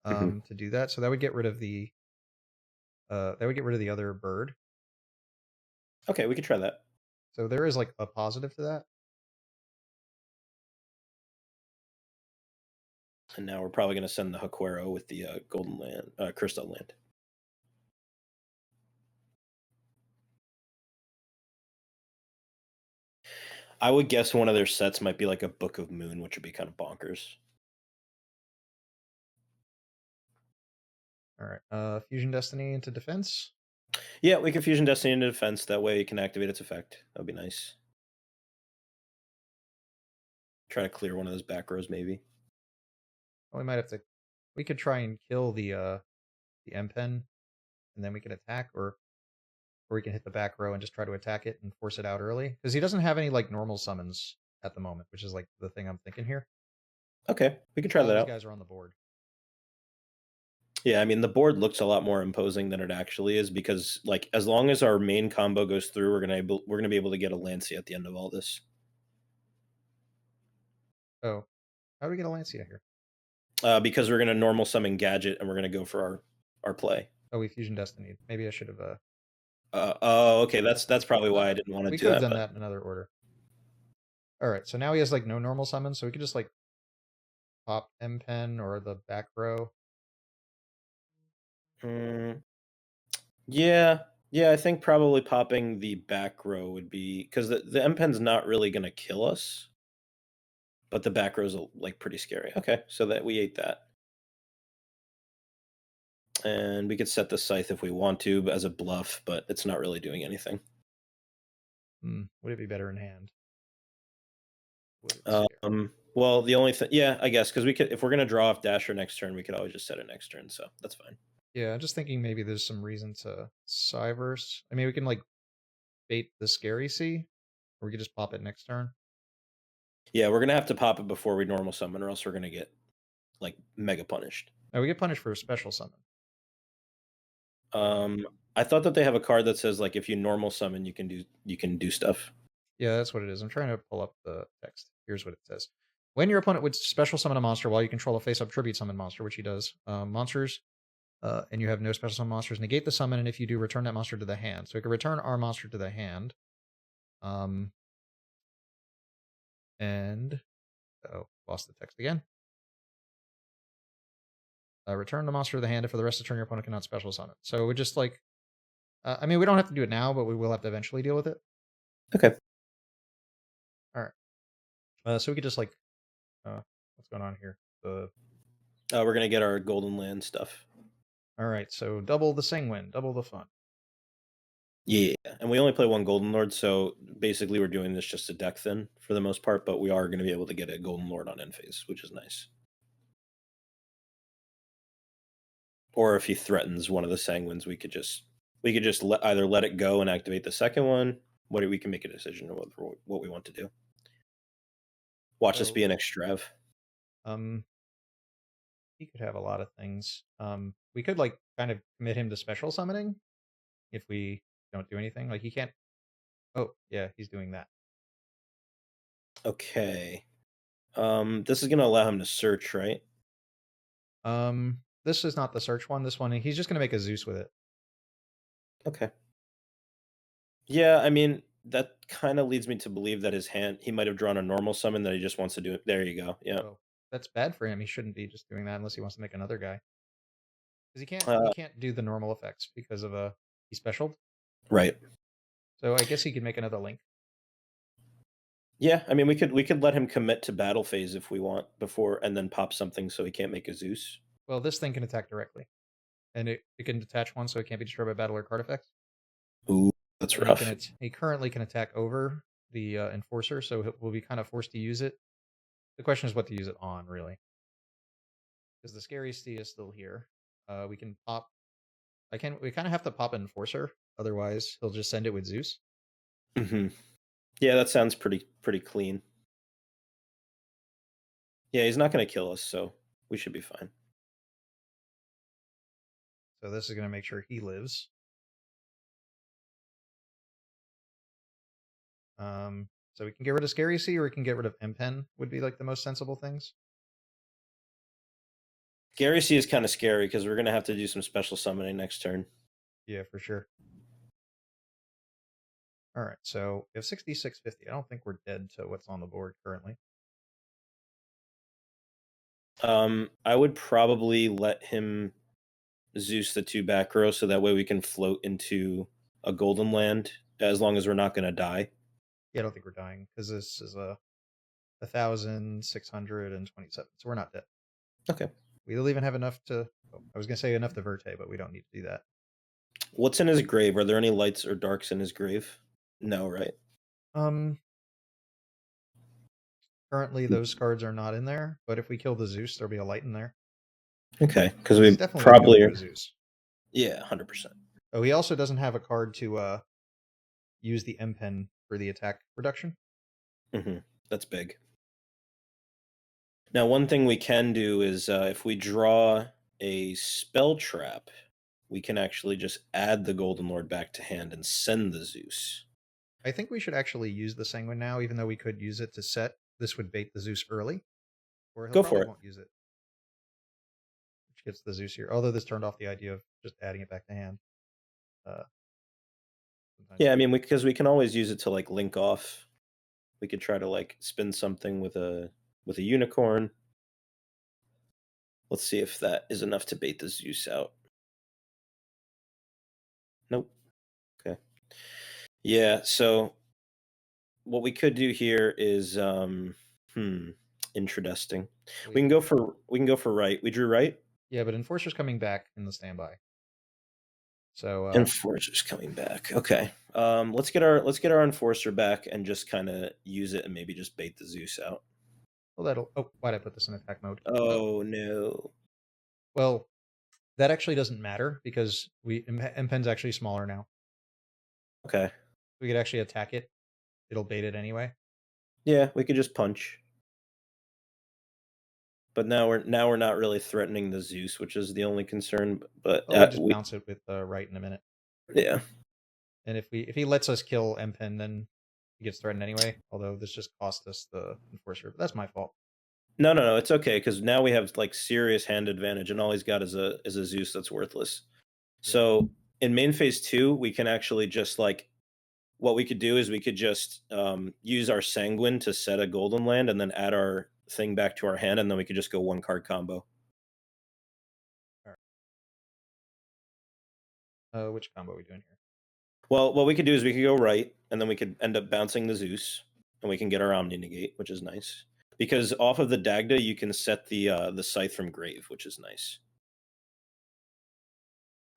Mhm. to do that. So that would get rid of the other bird. Okay, we could try that. So there is like a positive to that. And now we're probably going to send the Haquero with the Golden Land, Crystal Land. I would guess one of their sets might be like a Book of Moon, which would be kind of bonkers. All right, Fusion Destiny into defense. Yeah, we can Fusion Destiny into defense. That way it can activate its effect. That would be nice. Try to clear one of those back rows, maybe. Well, we might have to. We could try and kill the M-Pen, and then we can attack, or we can hit the back row and just try to attack it and force it out early. Because he doesn't have any like normal summons at the moment, which is like the thing I'm thinking here. Okay, we can try All that those out. guys are on the board. Yeah, I mean the board looks a lot more imposing than it actually is because like as long as our main combo goes through, we're gonna be able to get a Lancey at the end of all this. Oh, how do we get a Lancia here? Because we're gonna normal summon Gadget and we're gonna go for our play. Oh, we Fusion Destiny. Maybe I should have. Oh, okay, Fusion that's Destiny. probably why I Uh, didn't want to we do could have that. done But that in another order. All right, so now he has like no normal summon, so we could just like pop M Pen or the back row. mm, yeah, yeah, I think probably popping the back row would be because the M pen's not really gonna kill us, but the back row's like pretty scary. Okay, so that we ate that. And we could set the Scythe if we want to as a bluff, but it's not really doing anything. Would it be better in hand? Would it scare? Well, the only thing, yeah, I guess because we could, if we're gonna draw off Dasher next turn, we could always just set it next turn, so that's fine. Yeah, I'm just thinking maybe there's some reason to Cyberse. I mean, we can like bait the Scary Sea, or we could just pop it next turn. Yeah, we're gonna have to pop it before we normal summon, or else we're gonna get like mega punished. No, we get punished for a special summon. I thought that they have a card that says like if you normal summon, you can do stuff. Yeah, that's what it is. I'm trying to pull up the text. Here's what it says. When your opponent would special summon a monster while you control a face-up tribute summon monster, which he does, monsters, and you have no special summon monsters, negate the summon, and if you do, return that monster to the hand. So we can return our monster to the hand. And lost the text again. Return the monster to the hand, and for the rest of the turn, your opponent cannot special summon. So we just like, I mean, we don't have to do it now, but we will have to eventually deal with it. Okay. All right. So we could just like, what's going on here? We're gonna get our golden land stuff. All right. So double the Singwin, double the fun. Yeah, and we only play one Golden Lord, so basically we're doing this just to deck thin for the most part, but we are going to be able to get a Golden Lord on end phase, which is nice. Or if he threatens one of the Sanguines, we could just either let it go and activate the second one. We can make a decision on what we want to do. Watch this be an extrav. He could have a lot of things. We could like kind of commit him to special summoning if we don't do anything. Like he can't. Oh yeah, he's doing that. Okay. This is going to allow him to search, right? This is not the search one. This one, he's just gonna make a Zeus with it. Okay. Yeah, I mean that kind of leads me to believe that he might have drawn a normal summon that he just wants to do it. There you go. Yeah. Oh, that's bad for him. He shouldn't be just doing that unless he wants to make another guy. Because he Uh, can't do the normal effects because of he's special. right. So I guess he could make another link. Yeah, I mean we could let him commit to battle phase if we want before and then pop something so he can't make a Zeus. Well, this thing can attack directly. And it can detach one so it can't be destroyed by battle or card effects. Ooh, that's And rough. he currently can attack over the enforcer, so we'll be kind of forced to use it. The question is what to use it on, really. Because the Scary Sea is still here. We can pop. We kind of have to pop an enforcer, otherwise he'll just send it with Zeus. Yeah, that sounds pretty clean. Yeah, he's not going to kill us, so we should be fine. So this is going to make sure he lives. So we can get rid of Scary Sea, or we can get rid of M-Pen, would be like the most sensible things. Gary C is kind of scary because we're going to have to do some special summoning next turn. Yeah, for sure. All right, so we have 6650. I don't think we're dead to what's on the board currently. I would probably let him Zeus the 2 back row so that way we can float into a golden land as long as we're not going to die. Yeah, I don't think we're dying because this is 1,627, so we're not dead. Okay. We'll even have enough to. Oh, I was gonna say enough to Verte, but we don't need to do that. What's in his grave? Are there any lights or darks in his grave? No, right? Currently those cards are not in there, but if we kill the Zeus, there'll be a light in there. Okay, because we definitely probably kill the Zeus. Yeah, 100%. Oh, he also doesn't have a card to use the M-Pen for the attack reduction. That's big. Now, one thing we can do is if we draw a spell trap, we can actually just add the Golden Lord back to hand and send the Zeus. I think we should actually use the Sanguine now, even though we could use it to set. This would bait the Zeus early, or he'll Go for probably it. won't use it, which gets the Zeus here. Although this turned off the idea of just adding it back to hand. Uh, Yeah, I mean, because we can always use it to like link off. We could try to like spin something with a unicorn. Let's see if that is enough to bait the Zeus out. Nope. Okay. Yeah, so what we could do here is interesting. We can go for right. We drew right. Yeah, but Enforcer's coming back in the standby. So Enforcer's coming back. Okay. Let's get our enforcer back and just kind of use it and maybe just bait the Zeus out. well, that'll. Oh, why'd I put this in attack mode? Oh no. Well, that actually doesn't matter because Impen's actually smaller now. Okay. We could actually attack it. It'll bait it anyway. Yeah, we could just punch. But now we're not really threatening the Zeus, which is the only concern. But Well, we just bounce it with right in a minute. Yeah. And if he lets us kill Empen, then he gets threatened anyway. Although this just cost us the Enforcer, but that's my fault. No, it's okay because now we have like serious hand advantage, and all he's got is a Zeus that's worthless. Yeah. So in main phase 2, we can actually just like what we could do is we could just use our Sanguine to set a golden land and then add our thing back to our hand, and then we could just go 1-card combo. All right. Which combo are we doing here? Well, what we could do is we could go right, and then we could end up bouncing the Zeus, and we can get our Omni Negate, which is nice. Because off of the Dagda, you can set the Scythe from Grave, which is nice.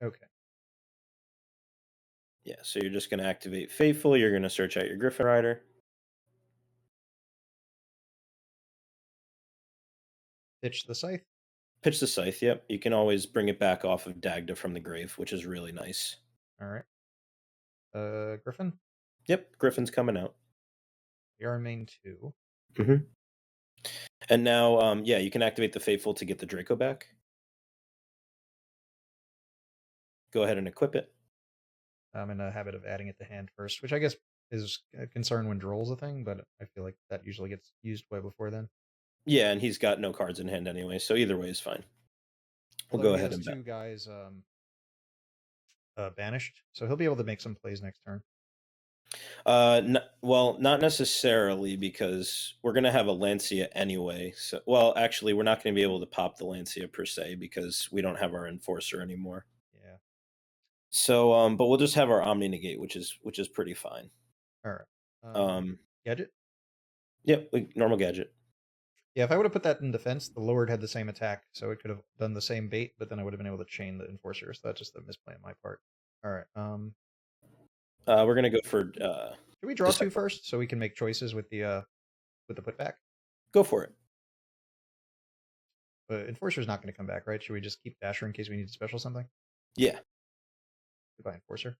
Okay. Yeah, so you're just going to activate Faithful. You're going to search out your Griffin Rider. Pitch the Scythe. Pitch the Scythe, yep. You can always bring it back off of Dagda from the grave, which is really nice. All right. Griffin. Yep, Griffin's coming out. We are in main 2. Mm-hmm. And now, yeah, you can activate the Faithful to get the Draco back. Go ahead and equip it. I'm in a habit of adding it to hand first, which I guess is a concern when Droll's a thing, but I feel like that usually gets used way before then. Yeah, and he's got no cards in hand anyway, so either way is fine. We'll go ahead and two guys banished, so he'll be able to make some plays next turn. Well, not necessarily because we're gonna have a Lancia anyway. So, well, actually, we're not gonna be able to pop the Lancia per se because we don't have our Enforcer anymore. Yeah. So, but we'll just have our Omni Negate, which is pretty fine. All right. Gadget. Yep, normal gadget. Yeah, if I would have put that in defense, the Lord had the same attack, so it could have done the same bait, but then I would have been able to chain the Enforcer. So that's just a misplay on my part. All right. We're gonna go for. Should we draw 2 first so we can make choices with the putback? Go for it. But Enforcer's not going to come back, right? Should we just keep Dasher in case we need to special something? Yeah. Goodbye, Enforcer.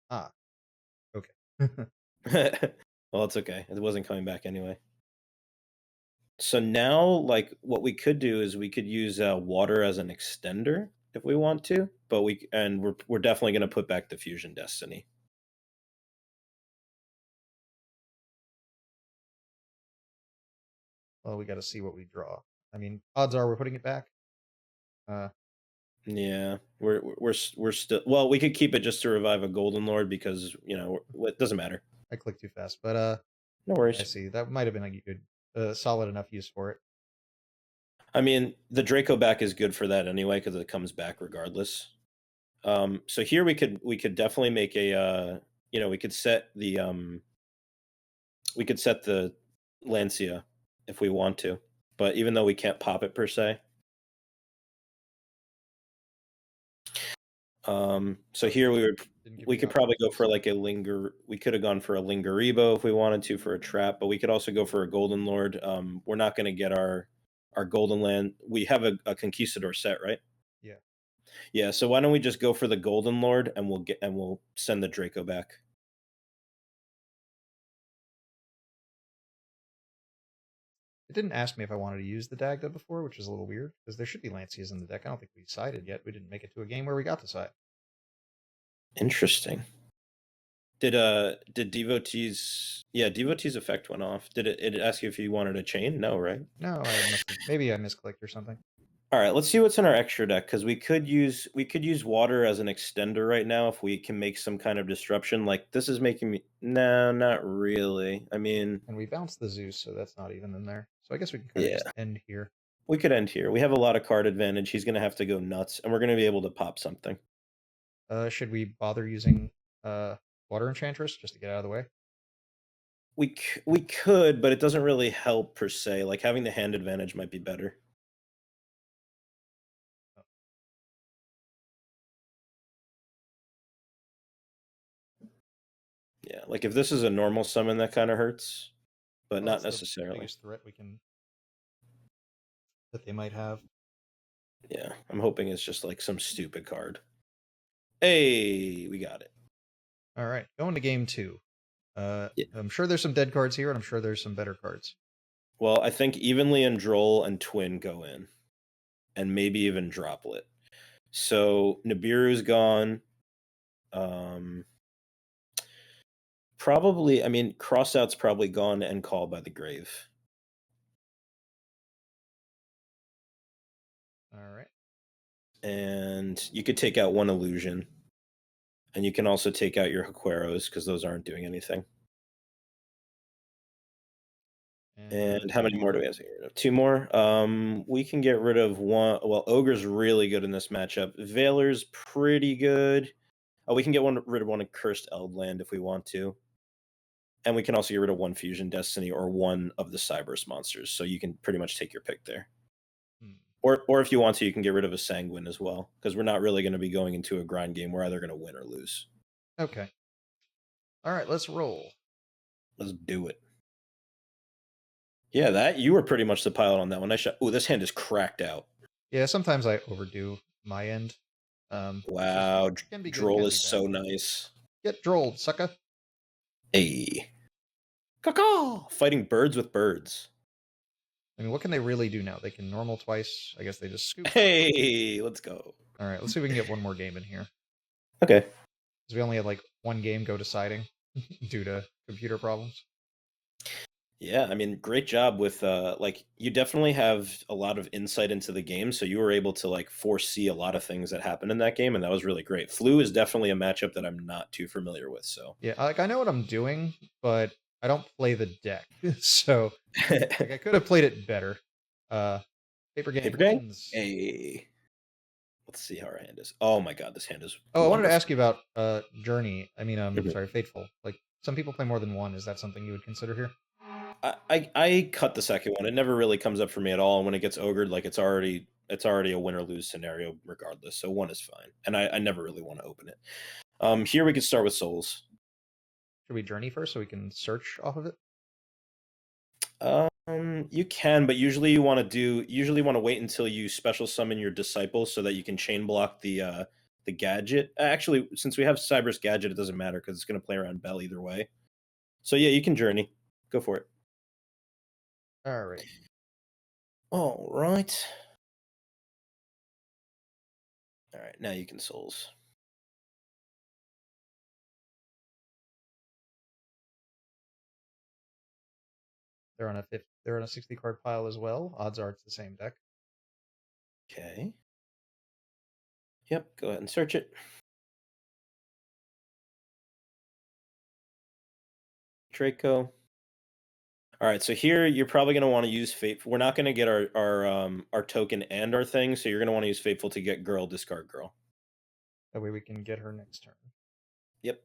Ah. Okay. Well, it's okay. It wasn't coming back anyway. So now, like, what we could do is we could use water as an extender if we want to, but we're definitely going to put back the Fusion Destiny. Well, we got to see what we draw. I mean, odds are we're putting it back. Yeah, we're still. Well, we could keep it just to revive a Golden Lord because it doesn't matter. I clicked too fast, but no worries. I see that might have been a good, solid enough use for it. I mean, the Draco back is good for that anyway because it comes back regardless. So here we could definitely make a we could set the Lancia if we want to, but even though we can't pop it per se. So here we could probably go for like a linger. We could have gone for a Lingeribo if we wanted to for a trap, but we could also go for a Golden Lord. We're not going to get our Golden Land. We have a Conquistador set, right? Yeah. Yeah. So why don't we just go for the Golden Lord and we'll send the Draco back. didn't ask me if I wanted to use the Dagda before, which is a little weird, because there should be Lancias in the deck. I don't think we sided yet. We didn't make it to a game where we got to side. Interesting. Did Devotee's Devotee's effect went off? Did it ask you if you wanted a chain? No, right? No, maybe I misclicked or something. All right, let's see what's in our extra deck, because we could use water as an extender right now if we can make some kind of disruption. Like, this is making me... No, not really. I mean... And we bounced the Zeus, so that's not even in there. So I guess we can kind of just end here. We could end here. We have a lot of card advantage. He's going to have to go nuts, and we're going to be able to pop something. Should we bother using Water Enchantress just to get out of the way? We could, but it doesn't really help per se. Like, having the hand advantage might be better. Yeah, like if this is a normal summon, that kind of hurts, but not necessarily. The biggest threat that they might have. Yeah, I'm hoping it's just like some stupid card. Hey, we got it. All right, going to game 2. Yeah. I'm sure there's some dead cards here, and I'm sure there's some better cards. Well, I think Evenly and Droll and Twin go in, and maybe even Droplet. So Nibiru's gone. Probably, I mean, Crossout's probably gone and Call by the Grave. All right. And you could take out one Illusion. And you can also take out your Haqueros, because those aren't doing anything. And how many more do we have to get rid of? 2 more. We can get rid of one. Well, Ogre's really good in this matchup. Valor's pretty good. Oh, we can get rid of one Cursed Eldland if we want to. And we can also get rid of one Fusion Destiny or one of the Cyberse monsters. So you can pretty much take your pick there. Or if you want to, you can get rid of a Sanguine as well, because we're not really going to be going into a grind game. We're either going to win or lose. Okay. All right, let's roll. Let's do it. Yeah, you were pretty much the pilot on that one. Oh, this hand is cracked out. Yeah, sometimes I overdo my end. Wow, Droll is so nice. Get Drolled, sucker. Hey. Caw-caw! Fighting birds with birds. I mean, what can they really do now? They can normal twice. I guess they just scoop. Hey, let's go. All right, let's see if we can get one more game in here. Okay. Because we only had like one game go deciding due to computer problems. Yeah, I mean, great job with like, you definitely have a lot of insight into the game, so you were able to like foresee a lot of things that happened in that game, and that was really great. Flu is definitely a matchup that I'm not too familiar with, so yeah, like I know what I'm doing, but I don't play the deck, so like, I could have played it better. Paper game. Hey, let's see how our hand is. Oh my god, this hand is. Oh, I wanted to ask you about Journey. I mean, sorry, Fateful. Like, some people play more than one. Is that something you would consider here? I cut the second one. It never really comes up for me at all. And when it gets ogred, like it's already a win or lose scenario regardless. So 1 is fine. And I never really want to open it. Here we can start with souls. Should we journey first so we can search off of it? You can, but usually you want to wait until you special summon your disciple so that you can chain block the gadget. Actually, since we have Cyberse gadget, it doesn't matter because it's going to play around Bell either way. So yeah, you can journey. Go for it. All right. All right. All right, now you can souls. They're on a 60 card pile as well. Odds are it's the same deck. Okay. Yep, go ahead and search it. Draco. All right, so here you're probably going to want to use Fateful. We're not going to get our token and our thing, so you're going to want to use Fateful to get Girl, discard Girl. That way we can get her next turn. Yep.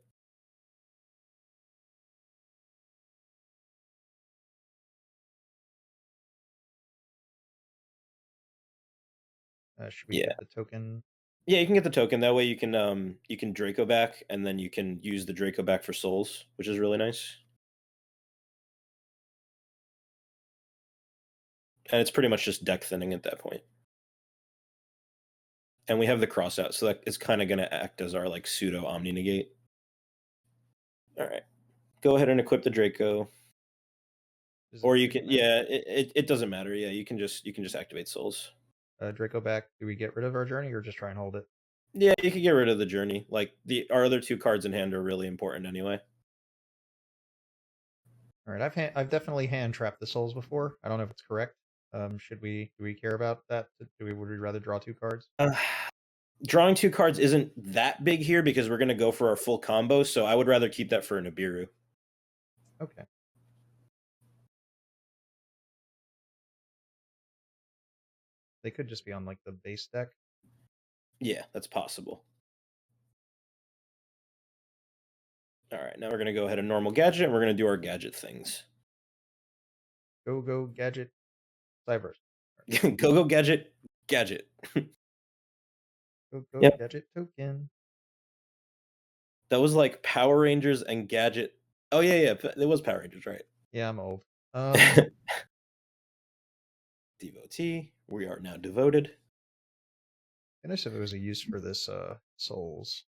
Should we get the token? Yeah, you can get the token. That way you can Draco back, and then you can use the Draco back for souls, which is really nice. And it's pretty much just deck thinning at that point. And we have the cross out, so that is kind of going to act as our like pseudo Omni Negate. All right. Go ahead and equip the Draco. Or you can, yeah, it doesn't matter. Yeah, you can just activate souls. Draco back. Do we get rid of our journey or just try and hold it? Yeah, you can get rid of the journey. Like our other 2 cards in hand are really important anyway. All right, I've definitely hand trapped the souls before. I don't know if it's correct. Do we care about that? Would we rather draw 2 cards? Drawing 2 cards isn't that big here because we're going to go for our full combo, so I would rather keep that for a Nibiru. Okay. They could just be on like the base deck. Yeah, that's possible. All right, now we're going to go ahead and normal gadget, and we're going to do our gadget things. Go gadget, Cyberse. Go gadget, gadget. Go Yep. gadget token. That was like Power Rangers and gadget. Oh yeah, it was Power Rangers, right? Yeah, I'm old. Devotee. We are now devoted. Nice if it was a use for this souls.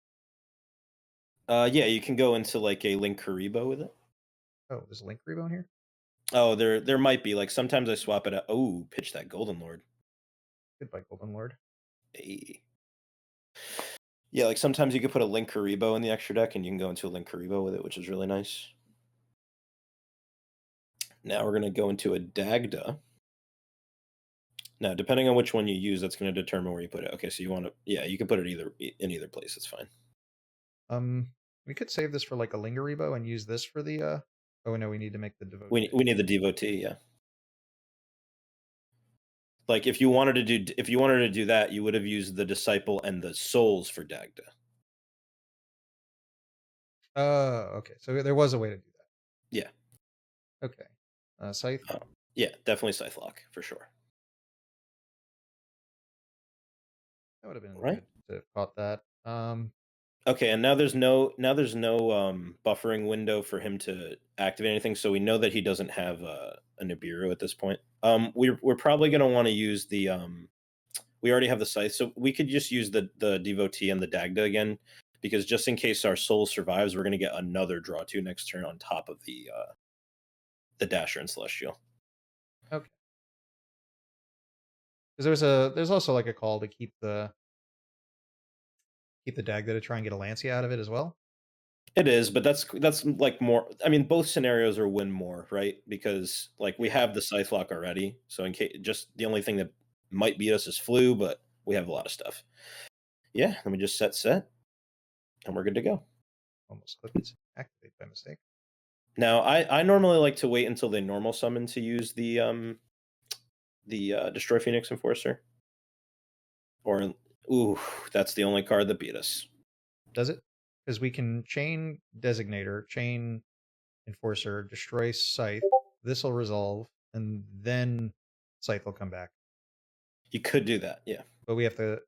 Yeah, you can go into like a Link Karibo with it. Oh, there's a Link Rebone here? Oh, there might be. Like sometimes I swap it out. Oh, pitch that Golden Lord. Goodbye, Golden Lord. Hey. Yeah, like sometimes you could put a Link Karibo in the extra deck and you can go into a Link Karibo with it, which is really nice. Now we're going to go into a Dagda. Now, depending on which one you use, that's going to determine where you put it. Okay, so you want to, yeah, you can put it in either place. It's fine. We could save this for like a Lingeribo and use this for the oh no, we need to make the We devotee. need the devotee, yeah. Like if you wanted to do that, you would have used the disciple and the souls for Dagda. Okay. So there was a way to do that. Yeah. Okay. Scythe. Yeah, definitely Scythe lock for sure. That would have been Right. good to have caught that. Okay, and now there's no buffering window for him to activate anything, so we know that he doesn't have a Nibiru at this point. We're probably going to want to use the we already have the Scythe, so we could just use the devotee and the Dagda again, because just in case our soul survives, we're going to get another draw 2 next turn on top of the Dasher and Celestial. Okay. Because there's also like a call to keep the Dagda to try and get a Lancia out of it as well. It is, but that's like more. I mean, both scenarios are win more, right? Because like we have the Scythe lock already, so in case, just the only thing that might beat us is flu, but we have a lot of stuff. Yeah, let me just set, and we're good to go. Almost clicked activate by mistake. Now, I normally like to wait until they normal summon to use the Destroy Phoenix Enforcer. Or ooh, that's the only card that beat us. Does it? Because we can chain Designator, chain Enforcer, destroy Scythe. This will resolve, and then Scythe will come back. You could do that, yeah. But we have to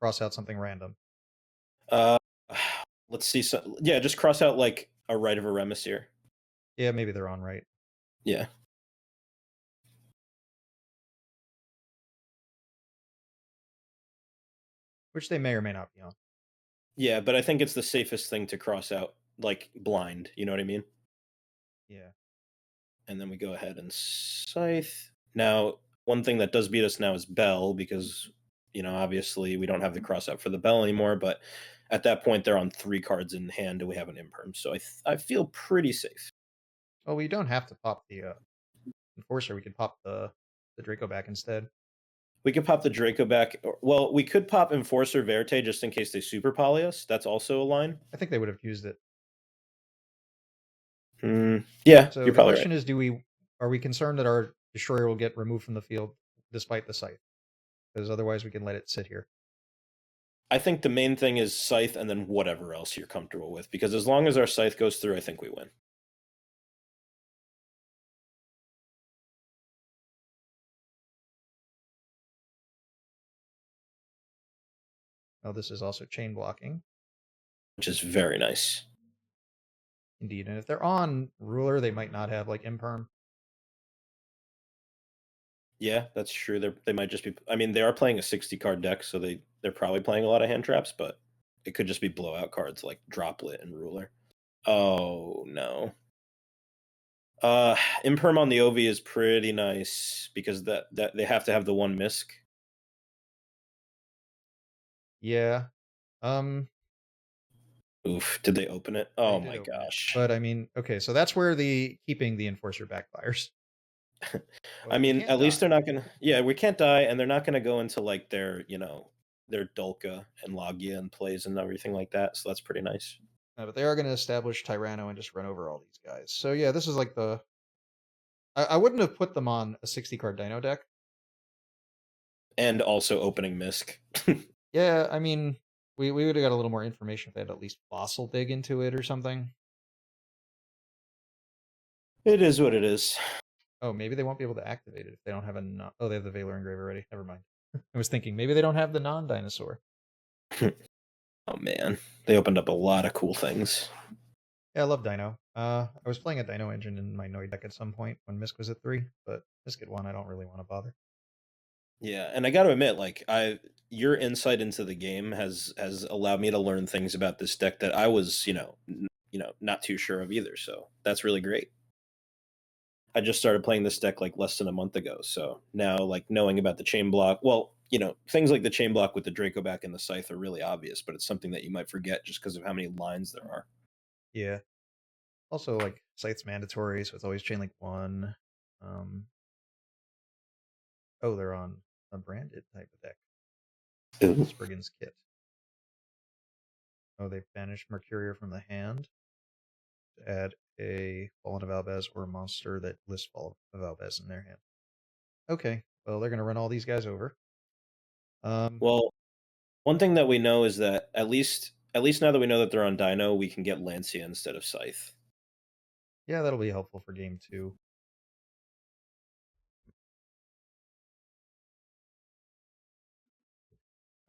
cross out something random. Let's see. So, yeah, just cross out like a Rite of Eremis here. Yeah, maybe they're on right. Yeah. Which they may or may not be on. Yeah, but I think it's the safest thing to cross out, like blind. You know what I mean? Yeah. And then we go ahead and Scythe. Now, one thing that does beat us now is Bell, because, obviously we don't have the cross out for the Bell anymore, but at that point they're on 3 cards in hand and we have an imperm. So I feel pretty safe. Well, we don't have to pop the Enforcer. We could pop the Draco back instead. We could pop the Draco back. Well, we could pop Enforcer Verte just in case they super poly us. That's also a line. I think they would have used it. Yeah, so you're the probably question right. is, are we concerned that our Destroyer will get removed from the field despite the Scythe? Because otherwise we can let it sit here. I think the main thing is Scythe and then whatever else you're comfortable with. Because as long as our Scythe goes through, I think we win. Oh, this is also chain blocking. Which is very nice. Indeed. And if they're on Ruler, they might not have like Imperm. Yeah, that's true. They might just be. I mean, they are playing a 60-card deck, so they're probably playing a lot of hand traps, but it could just be blowout cards like Droplet and Ruler. Oh no. Imperm on the OV is pretty nice because that they have to have the one misc. Yeah. Oof, did they open it? They Oh did my open it. gosh. But I mean, okay, so that's where the keeping the enforcer backfires. I We mean, can't at least die. they're not gonna. Yeah, we can't die, and they're not gonna go into like their, their Dulka and Logia and plays and everything like that. So that's pretty nice. But they are going to establish Tyranno and just run over all these guys. So yeah, this is like the. I wouldn't have put them on a 60 card Dino deck. And also opening misc. Yeah, I mean, we would have got a little more information if they had at least Fossil dig into it or something. It is what it is. Oh, maybe they won't be able to activate it if they don't have a. Oh, they have the Valor Engrave already. Never mind. I was thinking maybe they don't have the non-dinosaur. Oh man, they opened up a lot of cool things. Yeah, I love Dino. I was playing a Dino engine in my Noid deck at some point when Misk was at 3, but Misk at 1, I don't really want to bother. Yeah, and I got to admit, like your insight into the game has allowed me to learn things about this deck that I was, not too sure of either. So that's really great. I just started playing this deck like less than a month ago, so now like knowing about the chain block, well, things like the chain block with the Draco back and the Scythe are really obvious, but it's something that you might forget just because of how many lines there are. Yeah. Also, like, Scythe's mandatory, so it's always chain link 1. Um, oh, they're on a branded type of deck. Ooh. Spriggan's Kit. Oh, they banished Mercurier from the hand to add a Fallen of Albaz or a monster that lists Fallen of Albaz in their hand. Okay, well, they're going to run all these guys over. Well, one thing that we know is that at least now that we know that they're on Dino, we can get Lancia instead of Scythe. Yeah, that'll be helpful for game 2.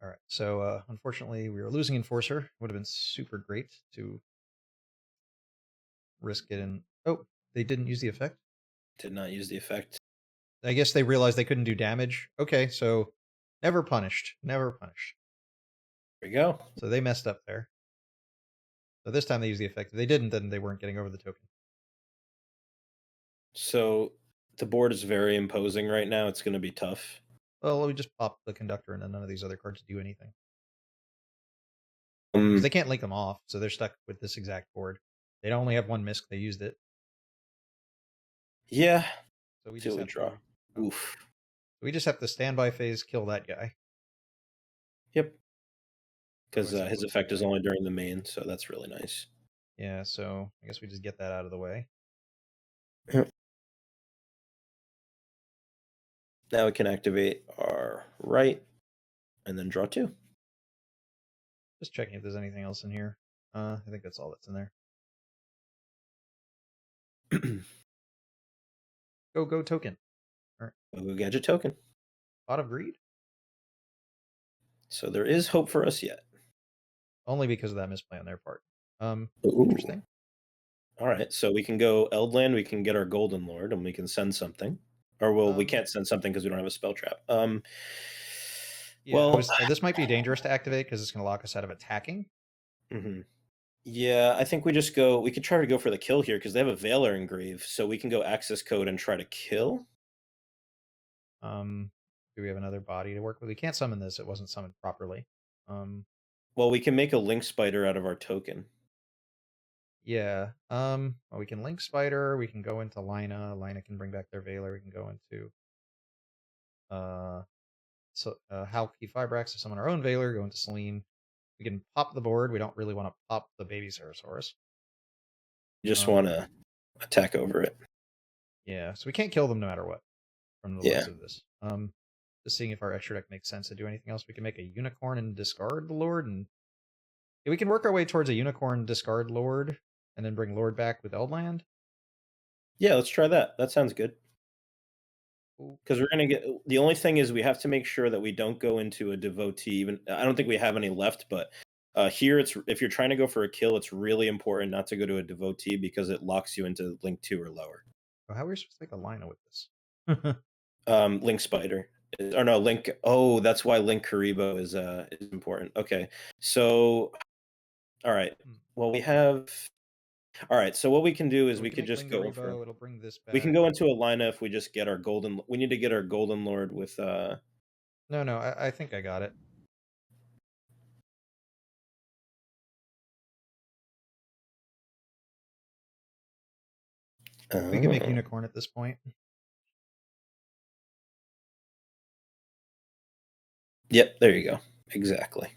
All right, so unfortunately, we were losing Enforcer. Would have been super great to risk it in. Oh, they didn't use the effect? Did not use the effect. I guess they realized they couldn't do damage. Okay, so never punished. Never punished. There we go. So they messed up there. So this time they used the effect. If they didn't, then they weren't getting over the token. So the board is very imposing right now. It's going to be tough. Well, we just pop the conductor and then none of these other cards do anything. Um, Because they can't link them off, so they're stuck with this exact board. They only have one misc, they used it. yeah. So we just have draw. to, Oof. we just have to standby phase, kill that guy. Yep. Because Otherwise it his looks effect bad. is only during the main, so that's really nice. Yeah, so I guess we just get that out of the way. Now we can activate our right and then draw 2. Just checking if there's anything else in here. I think that's all that's in there. Go token. All right. Go gadget token. Pot of Greed? So there is hope for us yet. Only because of that misplay on their part. Ooh. Interesting. All right, so we can go Eldland, we can get our Golden Lord, and we can send something. Or well, we can't send something because we don't have a spell trap. Yeah, well, this might be dangerous to activate because it's going to lock us out of attacking. Yeah, I think we could try to go for the kill here because they have a Valor Engrave, so we can go access code and try to kill. Do we have another body to work with? We can't summon this, it wasn't summoned properly. Well, we can make a Link Spider out of our token. Yeah. Well, we can Link Spider, we can go into Lina. Lina can bring back their Valor, we can go into Halki Fibrax to summon our own Valor, go into Selene. We can pop the board. We don't really want to pop the baby Ceratosaurus. You just want to attack over it. Yeah, so we can't kill them no matter what from the looks of this. Just seeing if our extra deck makes sense to do anything else. We can make a Unicorn and discard the Lord, and we can work our way towards a Unicorn, discard Lord, and then bring Lord back with Eldland. Yeah, let's try that. That sounds good. Because we're gonna get. The only thing is we have to make sure that we don't go into a devotee. Even I don't think we have any left, but here it's if you're trying to go for a kill, it's really important not to go to a devotee because it locks you into Link 2 or lower. Oh, how are we supposed to make a Lina with this? Link Spider. Or no, Link. Oh, that's why Link Karibo is important. Okay, so all right. Well, we have All right. So what we can do is So we can could make just Ring the go for. Rebo. It'll bring this We can back. go into Alina if we just get our golden. We need to get our golden lord with. No, I think I got it. We can make Unicorn at this point. Yep. There you go. Exactly.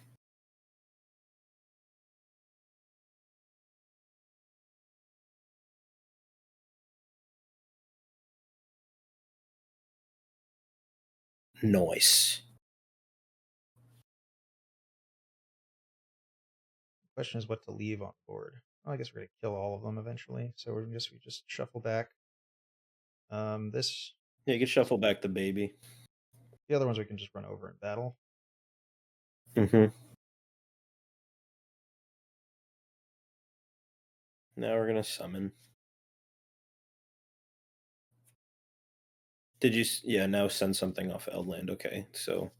Nice. Question is what to leave on board. Well, I guess we're gonna kill all of them eventually, so we just shuffle back. This. Yeah, you can shuffle back the baby. The other ones we can just run over in battle. Mm-hmm. Now we're gonna summon. Did you? Yeah. Now send something off Eldland. Okay. So,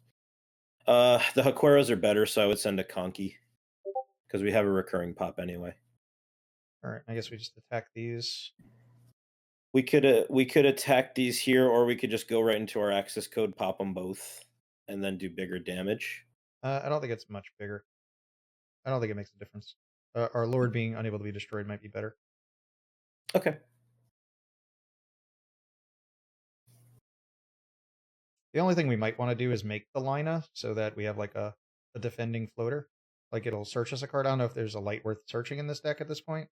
the Hakueros are better, so I would send a Conky because we have a recurring pop anyway. All right, I guess we just attack these. We could attack these here, or we could just go right into our access code, pop them both, and then do bigger damage. I don't think it's much bigger. I don't think it makes a difference. Our Lord being unable to be destroyed might be better. Okay. The only thing we might want to do is make the Lina so that we have like a defending floater. Like it'll search us a card. I don't know if there's a light worth searching in this deck at this point.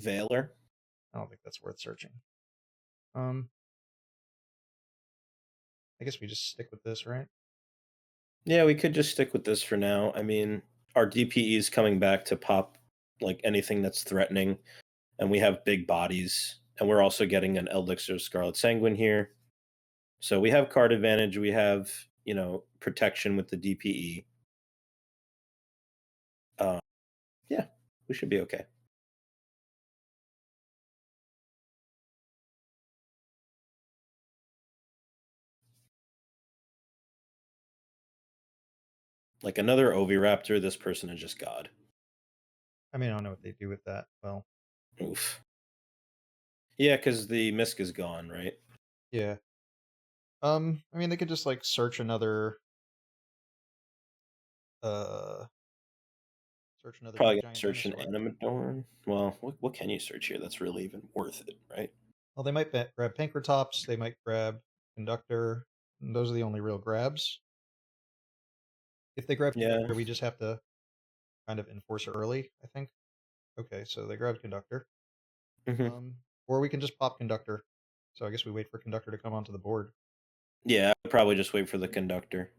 Valor. I don't think that's worth searching. I guess we just stick with this, right? Yeah, we could just stick with this for now. I mean, our DPE is coming back to pop like anything that's threatening, and we have big bodies, and we're also getting an Eldlich or Scarlet Sanguine here. So we have card advantage. We have, protection with the DPE. Yeah, we should be okay. Like another Oviraptor, this person is just God. I mean, I don't know what they do with that. Well, Oof. Yeah, because the Misk is gone, right? yeah. I mean, they could just like search another. Search another Probably big gonna giant search an dinosaur. Animadorn. Well, what can you search here that's really even worth it, right? Well, they might grab Pankratops. They might grab Conductor. And those are the only real grabs. If they grab Yeah. Conductor, we just have to kind of enforce it early, I think. Okay, so they grabbed Conductor. Mm-hmm. Or we can just pop Conductor. So I guess we wait for Conductor to come onto the board. Yeah, I'd probably just wait for the Conductor.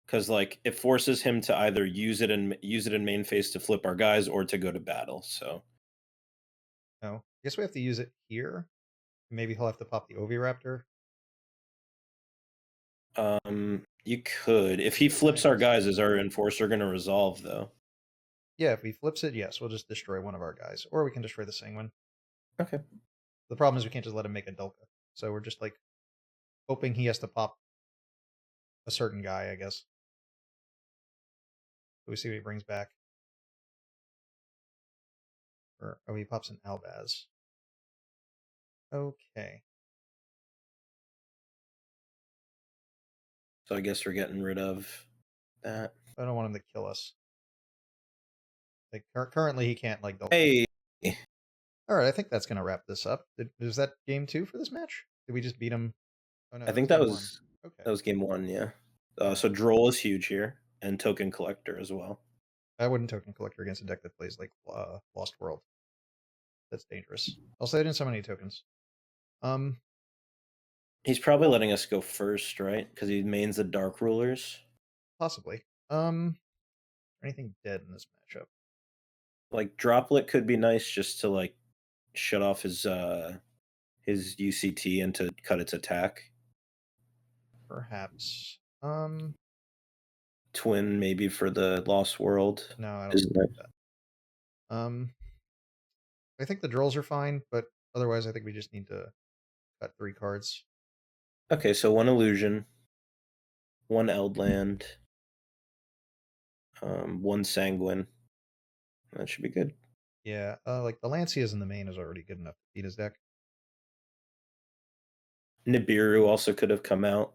Because like it forces him to either use it in main phase to flip our guys or to go to battle. So No. I guess we have to use it here. Maybe he'll have to pop the Oviraptor. you could. If he flips our Yes. guys, is our enforcer gonna resolve though? Yeah, if he flips it, yes, we'll just destroy one of our guys. Or we can destroy the Sanguine. Okay. The problem is we can't just let him make a Dulka. So we're just like hoping he has to pop a certain guy, I guess. So we see what he brings back. Or he pops an Albaz. Okay. So I guess we're getting rid of that. I don't want him to kill us. Like currently he can't like Dulka. Hey. All right, I think that's gonna wrap this up. Was that game 2 for this match? Did we just beat him? Oh no, I that was think that game 1. was Okay. that was game 1, yeah. So Droll is huge here, and Token Collector as well. I wouldn't token collector against a deck that plays like Lost World. That's dangerous. Also, I didn't summon any tokens. He's probably letting us go first, right? Because he mains the Dark Rulers. Possibly. Anything dead in this matchup? Like Droplet could be nice just to like shut off his UCT and to cut its attack. Perhaps. Twin maybe for the Lost World. No, I don't Isn't think it? that. I think the drills are fine, but otherwise, I think we just need to cut 3 cards. Okay, so one Illusion, one Eldland, one Sanguine. That should be good. Yeah, like the Lancias in the main is already good enough to beat his deck. Nibiru also could have come out.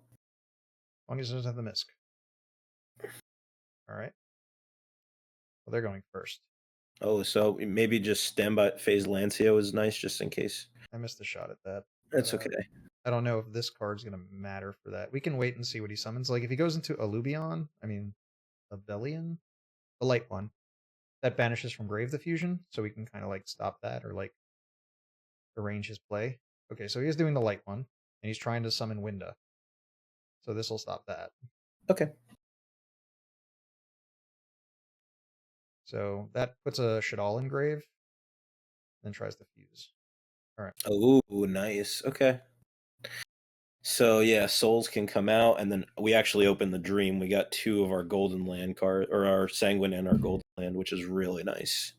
As long as it doesn't have the Misk. All right. Well, they're going first. Oh, so maybe just standby phase Lancia was nice just in case. I missed a shot at that. That's okay. I don't know if this card's going to matter for that. We can wait and see what he summons. Like, if he goes into Alubion, Abelian? The light one. That banishes from Grave the Fusion, so we can kind of, like, stop that or, like, arrange his play. Okay, so he is doing the light one, and he's trying to summon Winda. So this will stop that. Okay. So that puts a Shadal in Grave, then tries to fuse. All right. Oh, nice. Okay. So yeah, souls can come out, and then we actually open the dream. We got 2 of our golden land card, or our sanguine and our golden land, which is really nice.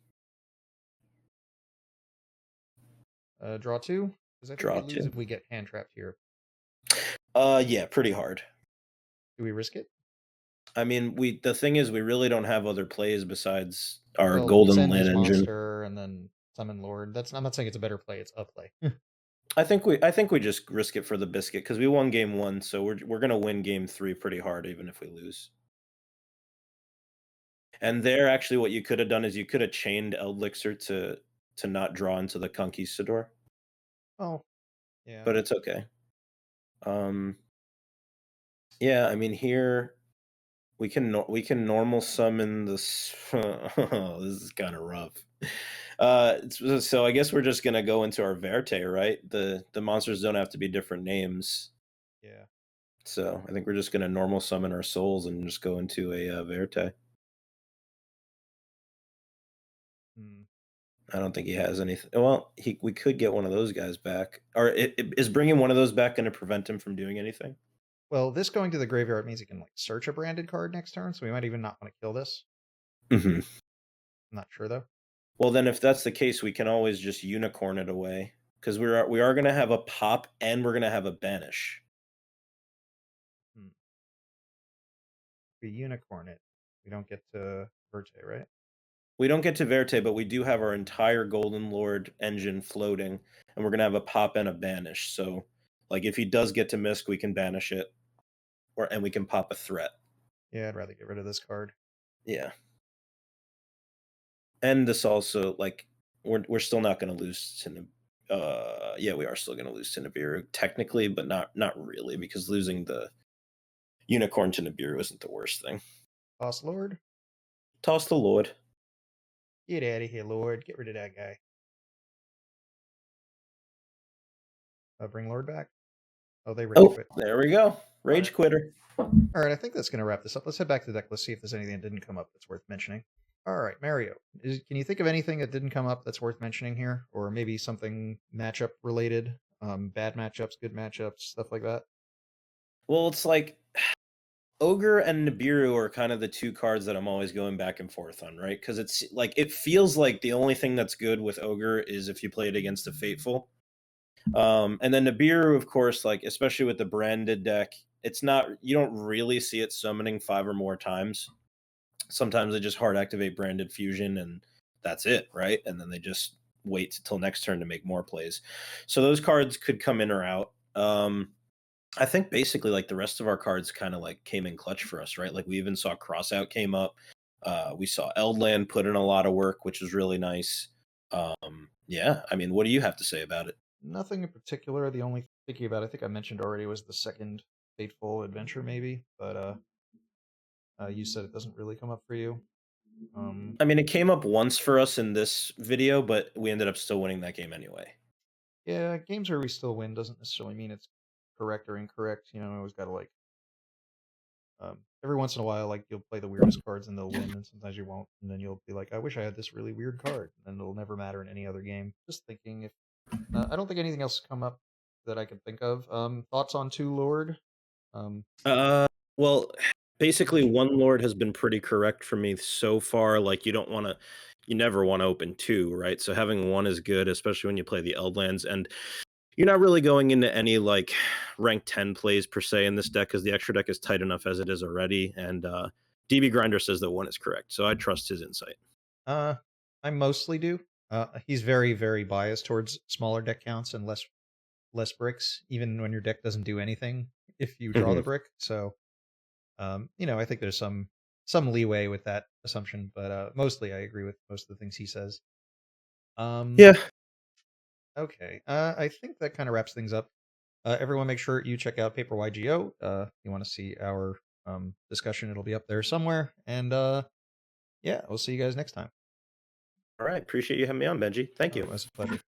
Draw 2? Because I think Draw we lose 2. if we get hand trapped here. Yeah, pretty hard. Do we risk it? I mean, the thing is, we really don't have other plays besides our Well, golden send land his engine. monster and then summon Lord. I'm not saying it's a better play. It's a play. I think we just risk it for the biscuit because we won game 1, so we're gonna win game 3 pretty hard, even if we lose. And there, actually, what you could have done is you could have chained Eldlixir to not draw into the Conquistador, Oh, yeah. but it's okay. Yeah, I mean here we can normal summon this. Oh, this is kind of rough. So I guess we're just gonna go into our Verte, right? The monsters don't have to be different names. Yeah. So I think we're just gonna normal summon our souls and just go into a Verte. Hmm. I don't think he has anything. Well, we could get one of those guys back. Or is bringing one of those back going to prevent him from doing anything? Well, this going to the graveyard means he can like search a branded card next turn, so we might even not want to kill this. Mm-hmm. I'm not sure though. Well, then if that's the case, we can always just unicorn it away because we are going to have a pop and we're going to have a banish. We unicorn it. We don't get to Verte, right? We don't get to Verte, but we do have our entire Golden Lord engine floating, and we're going to have a pop and a banish. So, like, if he does get to Misk, we can banish it, and we can pop a threat. Yeah, I'd rather get rid of this card. Yeah. And this also, like, we're still not going to lose to yeah, we are still going to lose to Nibiru technically, but not really, because losing the unicorn to Nibiru isn't the worst thing. Toss Lord. Toss the Lord. Get out of here, Lord. Get rid of that guy. Bring Lord back. Oh, they rage quit. There we go. Rage quitter. All right, I think that's going to wrap this up. Let's head back to the deck. Let's see if there's anything that didn't come up that's worth mentioning. All right, Mario, can you think of anything that didn't come up that's worth mentioning here? Or maybe something matchup related? Bad matchups, good matchups, stuff like that? Well, it's like Ogre and Nibiru are kind of the 2 cards that I'm always going back and forth on, right? Because it's like it feels like the only thing that's good with Ogre is if you play it against a Fateful. And then Nibiru, of course, like especially with the branded deck, it's not, you don't really see it summoning 5 or more times. Sometimes they just hard activate branded fusion and that's it, right? And then they just wait till next turn to make more plays. So those cards could come in or out. I think basically like the rest of our cards kind of like came in clutch for us, right? Like we even saw Crossout came up. We saw Eldland put in a lot of work, which was really nice. Yeah, I mean, what do you have to say about it? Nothing in particular. The only thinking about, I think I mentioned already, was the second Fateful Adventure, maybe. But you said it doesn't really come up for you. I mean, it came up once for us in this video, but we ended up still winning that game anyway. Yeah, games where we still win doesn't necessarily mean it's correct or incorrect. You know, I always got to like every once in a while, like you'll play the weirdest cards and they'll win, and sometimes you won't, and then you'll be like, I wish I had this really weird card, and it'll never matter in any other game. Just thinking, if I don't think anything else has come up that I can think of. Thoughts on Two Lord? Well, basically, one Lord has been pretty correct for me so far. Like, you never want to open 2, right? So having 1 is good, especially when you play the Eldlands, and you're not really going into any like rank 10 plays per se in this deck because the extra deck is tight enough as it is already. And DB Grinder says that 1 is correct, so I trust his insight. I mostly do. He's very, very biased towards smaller deck counts and less bricks, even when your deck doesn't do anything if you draw the brick. So, I think there's some leeway with that assumption, but mostly I agree with most of the things he says. Yeah. Okay. I think that kind of wraps things up. Everyone, make sure you check out PaperYGO. You want to see our discussion? It'll be up there somewhere. And yeah, we'll see you guys next time. All right. Appreciate you having me on, Benji. Thank Oh, you. it was a pleasure.